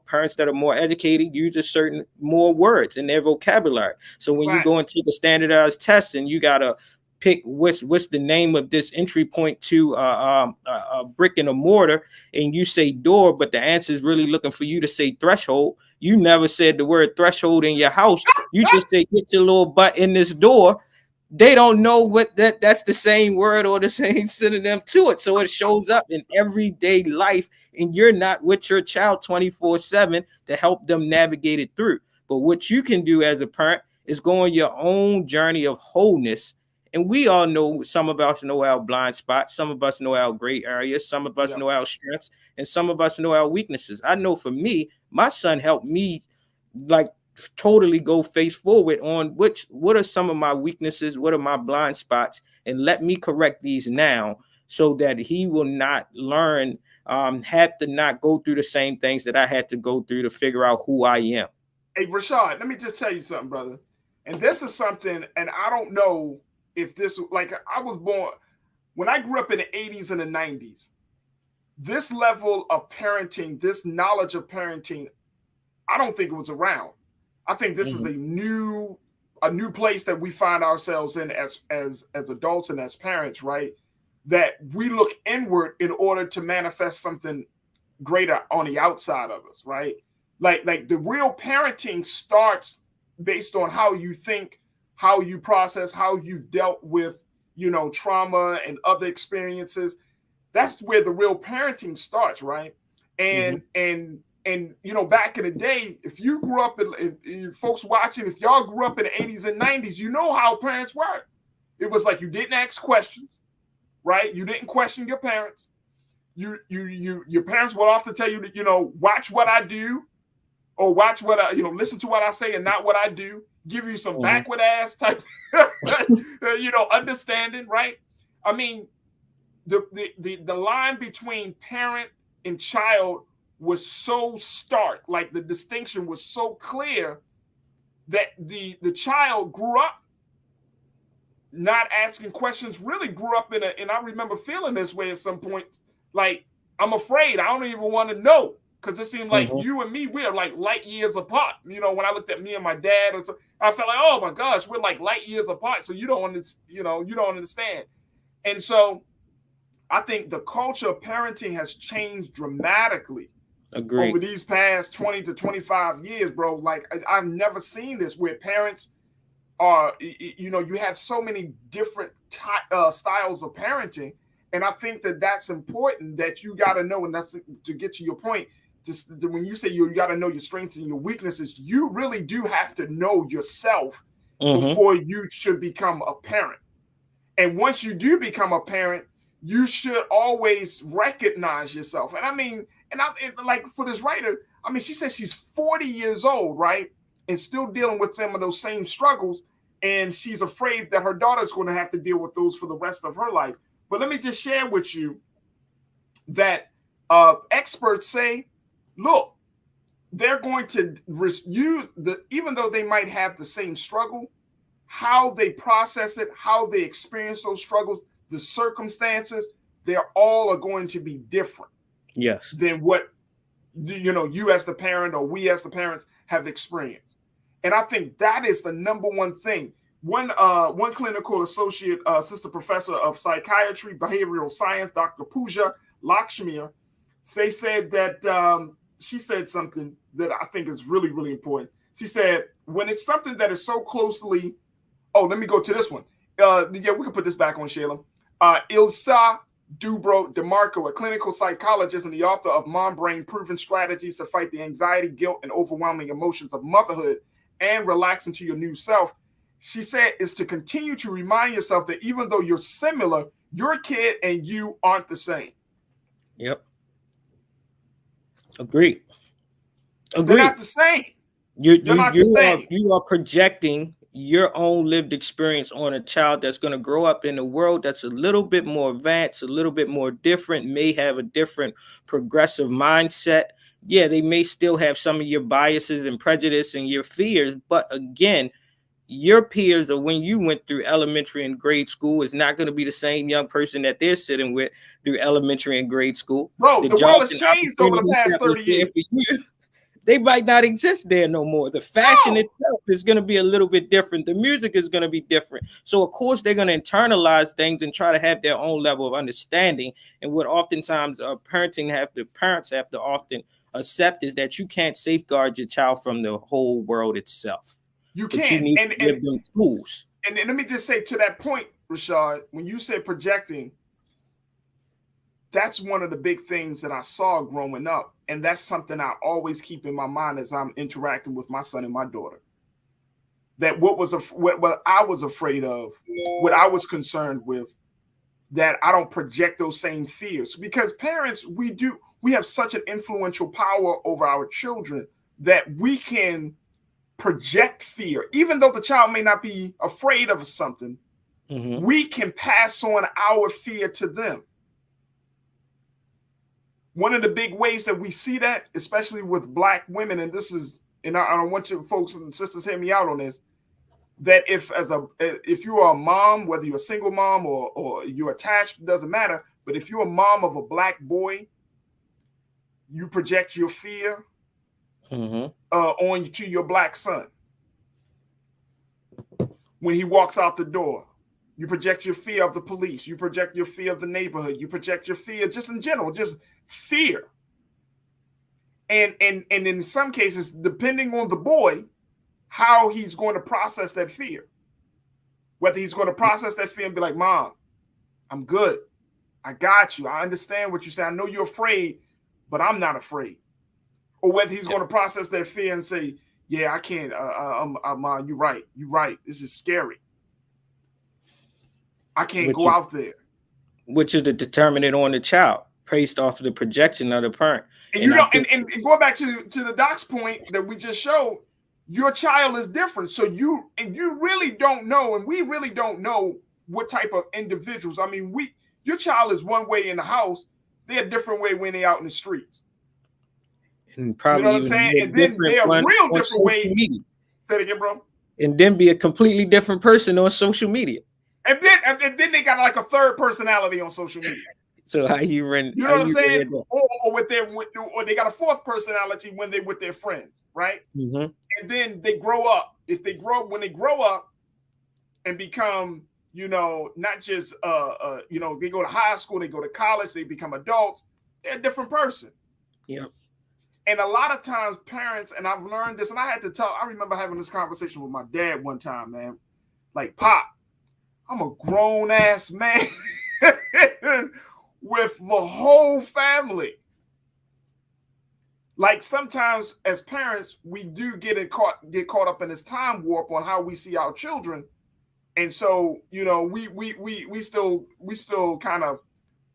parents that are more educated use a certain more words in their vocabulary. So when you go and take a standardized test and you gotta pick what's the name of this entry point to a brick and a mortar, and you say door, but the answer is really looking for you to say threshold. You never said the word threshold in your house. You just say, get your little butt in this door. They don't know what that's the same word or the same synonym to it. So it shows up in everyday life, and you're not with your child 24/7 to help them navigate it through. But what you can do as a parent is go on your own journey of wholeness. And we all know, some of us know our blind spots, some of us know our gray areas, some of us know our strengths, and some of us know our weaknesses. I know for me, my son helped me like totally go face forward on what are some of my weaknesses, what are my blind spots, and let me correct these now, so that he will not learn, have to not go through the same things that I had to go through to figure out who I am. Hey, Rashad, let me just tell you something, brother. And this is something, and I don't know if this, like, I was born, when I grew up in the 80s and the 90s, this level of parenting, this knowledge of parenting, I don't think it was around. I think this is a new place that we find ourselves in as adults and as parents, right? That we look inward in order to manifest something greater on the outside of us, right? Like the real parenting starts based on how you think, how you process, how you've dealt with, trauma and other experiences. That's where the real parenting starts, right? And back in the day, if you grew up in folks watching, if y'all grew up in the 80s and 90s, you know how parents were. It was like you didn't ask questions, right? You didn't question your parents. Your parents would often tell you to, watch what I do, or watch what I, listen to what I say and not what I do. Give you some backward ass type, understanding, right? I mean, the line between parent and child was so stark, like the distinction was so clear, that the child grew up not asking questions, really grew up and I remember feeling this way at some point, like, I'm afraid, I don't even want to know, because it seemed like you and me, we're like light years apart. When I looked at me and my dad, I felt like, oh my gosh, we're like light years apart. So you don't understand. And so I think the culture of parenting has changed dramatically. Agreed. Over these past 20 to 25 years, bro. Like, I've never seen this where parents are, you have so many different styles of parenting. And I think that that's important, that you got to know, and that's to get to your point. When you say you got to know your strengths and your weaknesses, you really do have to know yourself before you should become a parent. And once you do become a parent, you should always recognize yourself. And I mean, and like for this writer, I mean, she says she's 40 years old, right? And still dealing with some of those same struggles. And she's afraid that her daughter's going to have to deal with those for the rest of her life. But let me just share with you that experts say, look, they're going to use even though they might have the same struggle, how they process it, how they experience those struggles, the circumstances, they're all are going to be different. Yes. Than what you as the parent or we as the parents have experienced. And I think that is the number one thing. One clinical associate assistant professor of psychiatry, behavioral science, Dr. Pooja Lakshmi, said that she said something that I think is really, really important. She said, when it's something that is so closely, let me go to this one. We can put this back on, Shayla. Ilsa Dubro DeMarco, a clinical psychologist and the author of Mom Brain Proven Strategies to Fight the Anxiety, Guilt, and Overwhelming Emotions of Motherhood and Relax into Your New Self. She said, is to continue to remind yourself that even though you're similar, your kid and you aren't the same. Yep. Agreed. They're not the same. You are projecting your own lived experience on a child that's going to grow up in a world that's a little bit more advanced, a little bit more different, may have a different progressive mindset. Yeah, they may still have some of your biases and prejudice and your fears, but again, your peers, or when you went through elementary and grade school, is not going to be the same young person that they're sitting with through elementary and grade school. Bro, the world has changed over the past 30 years. They might not exist there no more. The fashion itself is going to be a little bit different. The music is going to be different. So, of course, they're going to internalize things and try to have their own level of understanding. And what oftentimes parents have to often accept is that you can't safeguard your child from the whole world itself. You can't. You need to give them tools. And let me just say to that point, Rashad, when you said projecting, that's one of the big things that I saw growing up. And that's something I always keep in my mind as I'm interacting with my son and my daughter. That what I was afraid of, what I was concerned with, that I don't project those same fears. Because parents, we have such an influential power over our children that we can project fear. Even though the child may not be afraid of something, we can pass on our fear to them. One of the big ways that we see that, especially with Black women, and this is, and I want you folks and sisters hear me out on this, that if you are a mom, whether you're a single mom or you're attached, doesn't matter. But if you're a mom of a Black boy, you project your fear on to your Black son. When he walks out the door, you project your fear of the police. You project your fear of the neighborhood. You project your fear just in general, just fear. And in some cases, depending on the boy, how he's going to process that fear. Whether he's going to process that fear and be like, Mom, I'm good. I got you. I understand what you say. I know you're afraid, but I'm not afraid. Or whether he's going to process that fear and say, yeah, I can't. Mom, you're right. You're right. This is scary. I can't go out there. Which is to determine it on the child, based off of the projection of the parent. And you know, and going back to the doc's point that we just showed, your child is different. So you really don't know, and we really don't know what type of individuals. I mean, your child is one way in the house, they're a different way when they're out in the streets. And probably, you know what I'm saying? And then they're a real different way. Say it again, bro. And then be a completely different person on social media. And then they got like a third personality on social media. So how you run? You know what I'm saying? Or they got a fourth personality when they're with their friends, right? And then they grow up. When they grow up and become, not just they go to high school, they go to college, they become adults. They're a different person. Yep. And a lot of times, parents, and I've learned this, and I remember having this conversation with my dad one time, man. Like, Pop, I'm a grown ass man with the whole family. Like, sometimes as parents, we do get caught up in this time warp on how we see our children. And so, we still kind of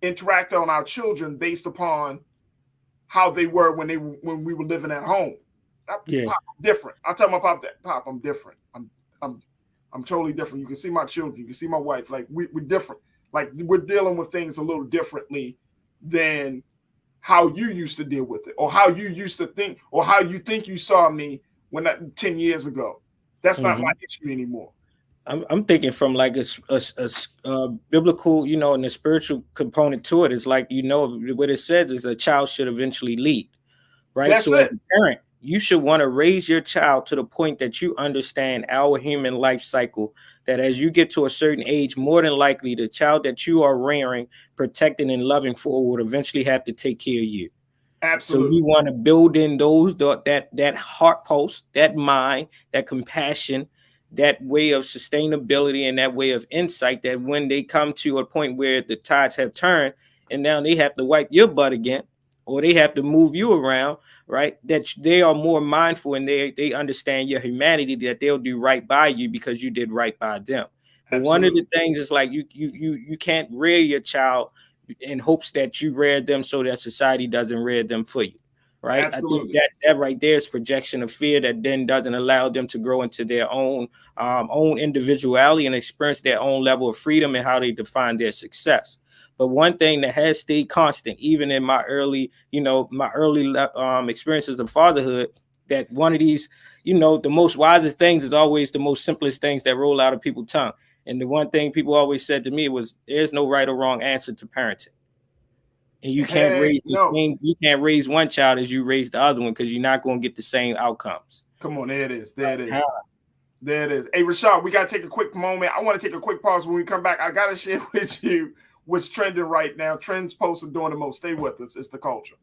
interact on our children based upon how they were when we were living at home. Yeah. Pop, I'm different. I tell my pop that, Pop, I'm different. I'm totally different. You can see my children, you can see my wife. Like, we're different. Like, we're dealing with things a little differently than how you used to deal with it, or how you used to think, or how you think you saw me 10 years ago. That's not my issue anymore. I'm thinking from like a biblical, and the spiritual component to it is like, what it says is a child should eventually lead, right? That's so it. As a parent, you should want to raise your child to the point that you understand our human life cycle, that as you get to a certain age, more than likely the child that you are rearing, protecting, and loving for will eventually have to take care of you. Absolutely. So you want to build in that heart pulse, that mind, that compassion, that way of sustainability, and that way of insight, that when they come to a point where the tides have turned and now they have to wipe your butt again, or they have to move you around, right? That they are more mindful and they understand your humanity, that they'll do right by you because you did right by them. But one of the things is like you can't rear your child in hopes that you rear them so that society doesn't rear them for you, right? Absolutely. I think that right there is projection of fear that then doesn't allow them to grow into their own individuality and experience their own level of freedom and how they define their success. But one thing that has stayed constant, even in my early experiences of fatherhood, that one of these, the most wisest things is always the most simplest things that roll out of people's tongue. And the one thing people always said to me was, there's no right or wrong answer to parenting. And you can't you can't raise one child as you raise the other one, because you're not going to get the same outcomes. Come on, there it is. There it is. There it is. Hey, Rashad, we got to take a quick moment. I want to take a quick pause. When we come back, I got to share with you what's trending right now. Trends posts are doing the most. Stay with us. It's the culture.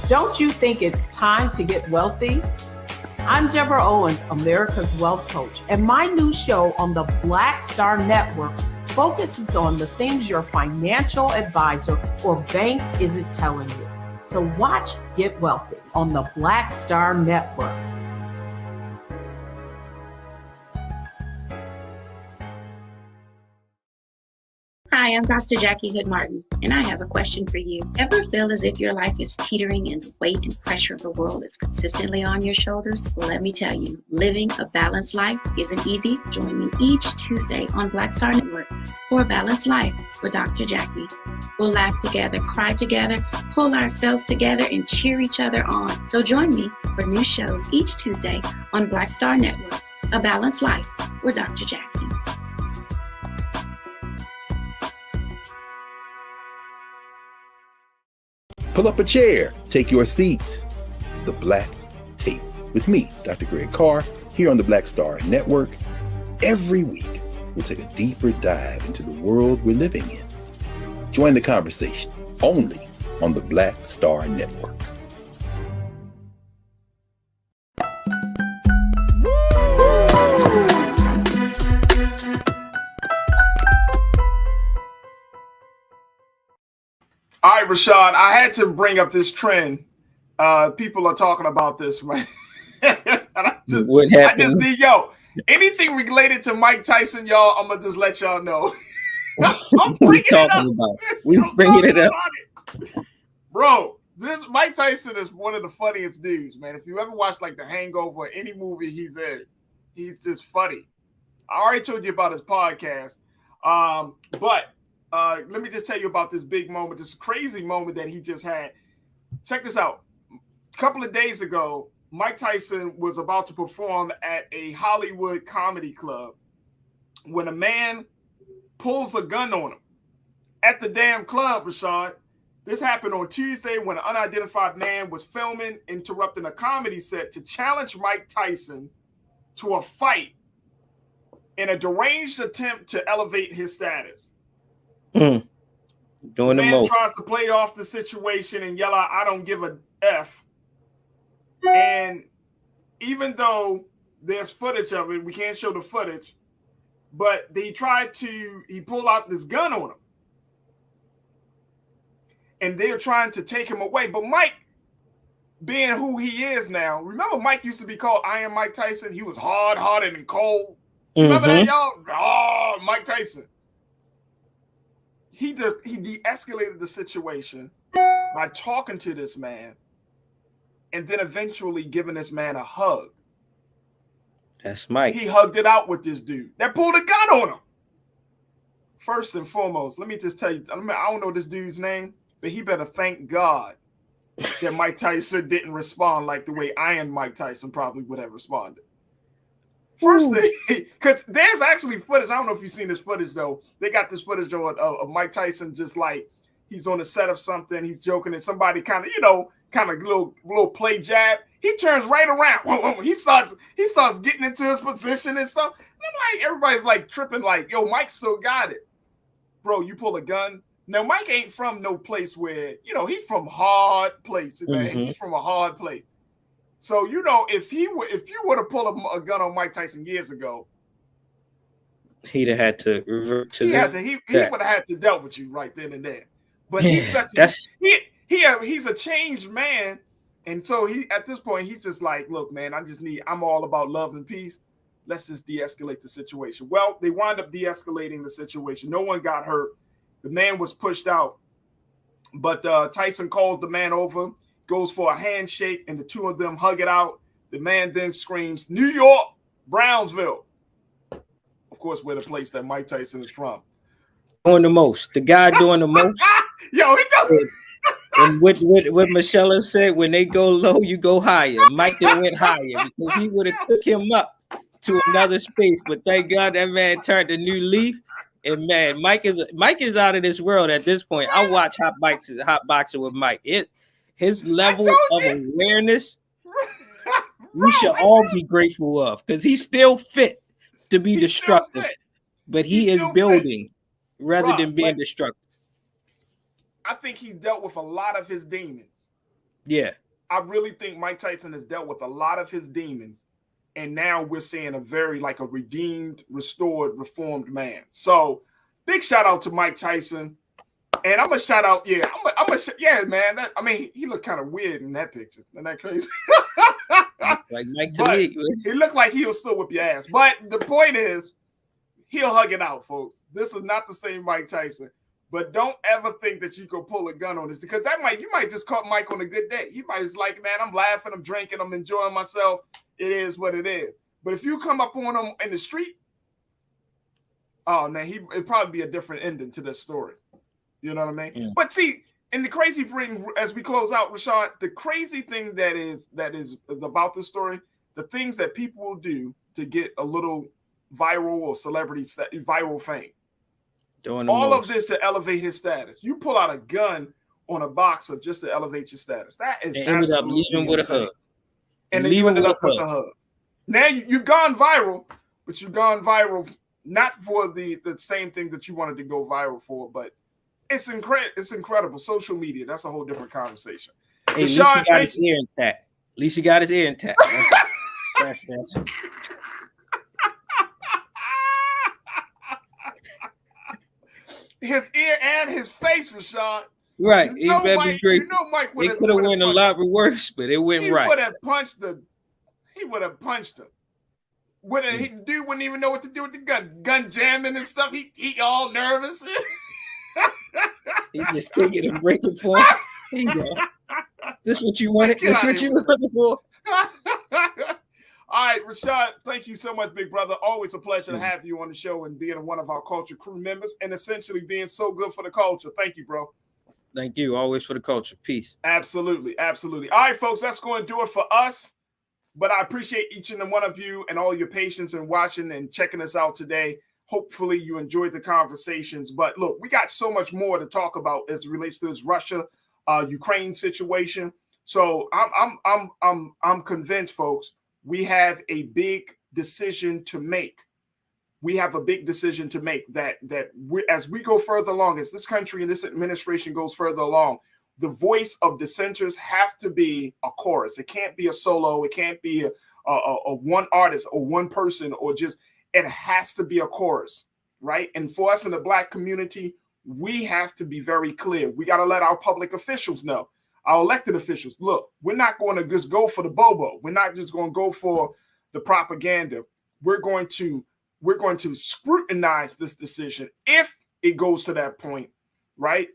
Don't you think it's time to get wealthy? I'm Deborah Owens, America's Wealth Coach, and my new show on the Black Star Network focuses on the things your financial advisor or bank isn't telling you. So watch Get Wealthy on the Black Star Network. Hi, I'm Dr. Jackie Hood Martin, and I have a question for you. Ever feel as if your life is teetering and the weight and pressure of the world is consistently on your shoulders? Well, let me tell you, living a balanced life isn't easy. Join me each Tuesday on Black Star Network for A Balanced Life with Dr. Jackie. We'll laugh together, cry together, pull ourselves together, and cheer each other on. So join me for new shows each Tuesday on Black Star Network, A Balanced Life with Dr. Jackie. Pull up a chair, take your seat. The Black Tape with me, Dr. Greg Carr, here on the Black Star Network. Every week, we'll take a deeper dive into the world we're living in. Join the conversation only on the Black Star Network. All right, Rashad, I had to bring up this trend. People are talking about this, man. What happened? I just need, anything related to Mike Tyson, y'all, I'm going to just let y'all know. I'm bringing it up. We bringing it up. Bro, this Mike Tyson is one of the funniest dudes, man. If you ever watch like The Hangover or any movie he's in, he's just funny. I already told you about his podcast. But let me just tell you about this big moment, this crazy moment that he just had. Check this out. A couple of days ago, Mike Tyson was about to perform at a Hollywood comedy club when a man pulls a gun on him at the damn club, Rashad. This happened on Tuesday when an unidentified man was filming, interrupting a comedy set to challenge Mike Tyson to a fight in a deranged attempt to elevate his status. Doing the man most. Tries to play off the situation and yell out, "I don't give a F." And even though there's footage of it, we can't show the footage, but he pulled out this gun on him. And they're trying to take him away. But Mike, being who he is now, remember Mike used to be called Iron Mike Tyson? He was hard-hearted and cold. Remember that, y'all? Oh, Mike Tyson. He de-escalated the situation by talking to this man and then eventually giving this man a hug. That's Mike. He hugged it out with this dude that pulled a gun on him. First and foremost, let me just tell you, I don't know this dude's name, but he better thank God that Mike Tyson didn't respond like the way Iron Mike Tyson probably would have responded. First thing, because there's actually footage. I don't know if you've seen this footage, though. They got this footage of Mike Tyson just like he's on the set of something. He's joking and somebody kind of little play jab. He turns right around. He starts getting into his position and stuff. And I'm like, everybody's like tripping like, yo, Mike still got it. Bro, you pull a gun. Now, Mike ain't from no place where, he's from hard place, man. He's from a hard place. So you know, if you would have pulled a gun on Mike Tyson years ago, he'd have had to revert to he would have had to dealt with you right then and there. But he's he's a changed man, and so he at this point he's just like, look, man, I'm all about love and peace. Let's just de-escalate the situation. Well, they wound up de-escalating the situation. No one got hurt. The man was pushed out, but Tyson called the man over, goes for a handshake, and the two of them hug it out. The man then screams, "New York, Brownsville." Of course, where the place that Mike Tyson is from. Doing the most. The guy doing the most. Yo, he does. And what Michelle said, when they go low, you go higher. Mike then went higher because he would have took him up to another space. But thank God that man turned a new leaf. And man, Mike is out of this world at this point. I watch hot boxing with Mike. His level of awareness, we should all be grateful of, because he's still fit to be destructive, but he is building rather than being destructive. I think he dealt with a lot of his demons. Yeah. I really think Mike Tyson has dealt with a lot of his demons. And now we're seeing a very like a redeemed, restored, reformed man. So big shout out to Mike Tyson. And I'm a shout out. Yeah, man. He looked kind of weird in that picture. Isn't that crazy? It's like Mike to me. He looked like he'll still whip your ass. But the point is, he'll hug it out, folks. This is not the same Mike Tyson. But don't ever think that you can pull a gun on this, because you might just caught Mike on a good day. He might just like, man, I'm laughing, I'm drinking, I'm enjoying myself. It is what it is. But if you come up on him in the street, oh man, it'd probably be a different ending to this story. You know what I mean? Yeah. But see, and the crazy thing, as we close out, Rashad, the crazy thing that is about this story, the things that people will do to get a little viral or viral fame. All of this to elevate his status. You pull out a gun on a boxer just to elevate your status. That is absolutely insane. With a hug. And then you ended up with a hug. Now you've gone viral, but you've gone viral not for the same thing that you wanted to go viral for, but it's incredible. Social media, that's a whole different conversation. Hey, at least he got his ear intact. At least he got his ear intact. That's his ear and his face, Rashad. Right. You know, Mike it could have went a lot worse, but it went right. He would have punched him. Dude wouldn't even know what to do with the gun. Gun jamming and stuff. He all nervous. He just take it and break it for him. Here you go. This what you wanted? This what you wanted for? All right, Rashad, thank you so much, big brother. Always a pleasure to have you on the show and being one of our culture crew members and essentially being so good for the culture. Thank you, bro. Thank you. Always for the culture. Peace. Absolutely. Absolutely. All right, folks, that's going to do it for us. But I appreciate each and one of you and all your patience in watching and checking us out today. Hopefully you enjoyed the conversations. But look, we got so much more to talk about as it relates to this Russia-Ukraine situation. So I'm convinced, folks, we have a big decision to make. We have a big decision to make that as we go further along, as this country and this administration goes further along, the voice of dissenters have to be a chorus. It can't be a solo. It can't be a one artist or one person, or just, it has to be a chorus, right? And for us in the Black community, we have to be very clear. We got to let our public officials know, our elected officials, look, we're not going to just go for the bobo. We're not just going to go for the propaganda. We're going to scrutinize this decision if it goes to that point, right?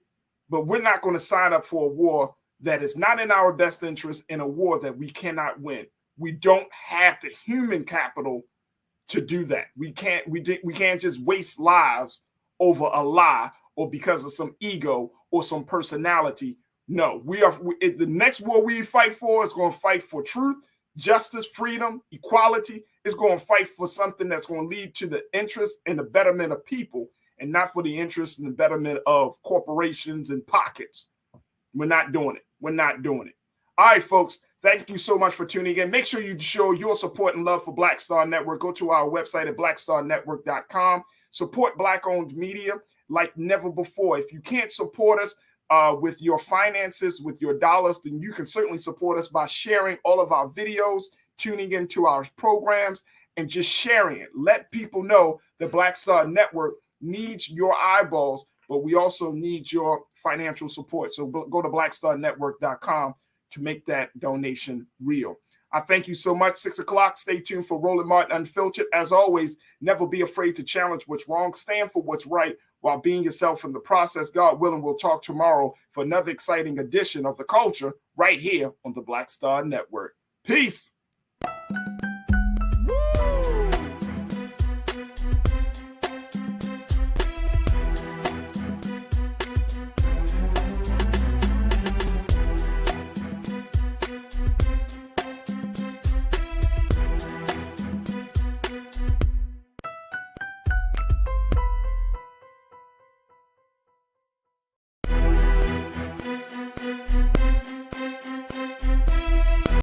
But we're not going to sign up for a war that is not in our best interest, in a war that we cannot win. We don't have the human capital to do that. We can't just waste lives over a lie or because of some ego or some personality. No, the next war we fight for is going to fight for truth, justice, freedom, equality. It's going to fight for something that's going to lead to the interest and the betterment of people, and not for the interest and the betterment of corporations and pockets. We're not doing it. We're not doing it. All right, folks, thank you so much for tuning in. Make sure you show your support and love for Black Star Network. Go to our website at blackstarnetwork.com. Support Black-owned media like never before. If you can't support us, with your finances, with your dollars, then you can certainly support us by sharing all of our videos, tuning into our programs, and just sharing it. Let people know the Black Star Network needs your eyeballs, but we also need your financial support. So go to blackstarnetwork.com to make that donation real. I thank you so much. 6 o'clock. Stay tuned for Roland Martin Unfiltered. As always, never be afraid to challenge what's wrong. Stand for what's right while being yourself in the process. God willing, we'll talk tomorrow for another exciting edition of The Culture right here on the Black Star Network. Peace.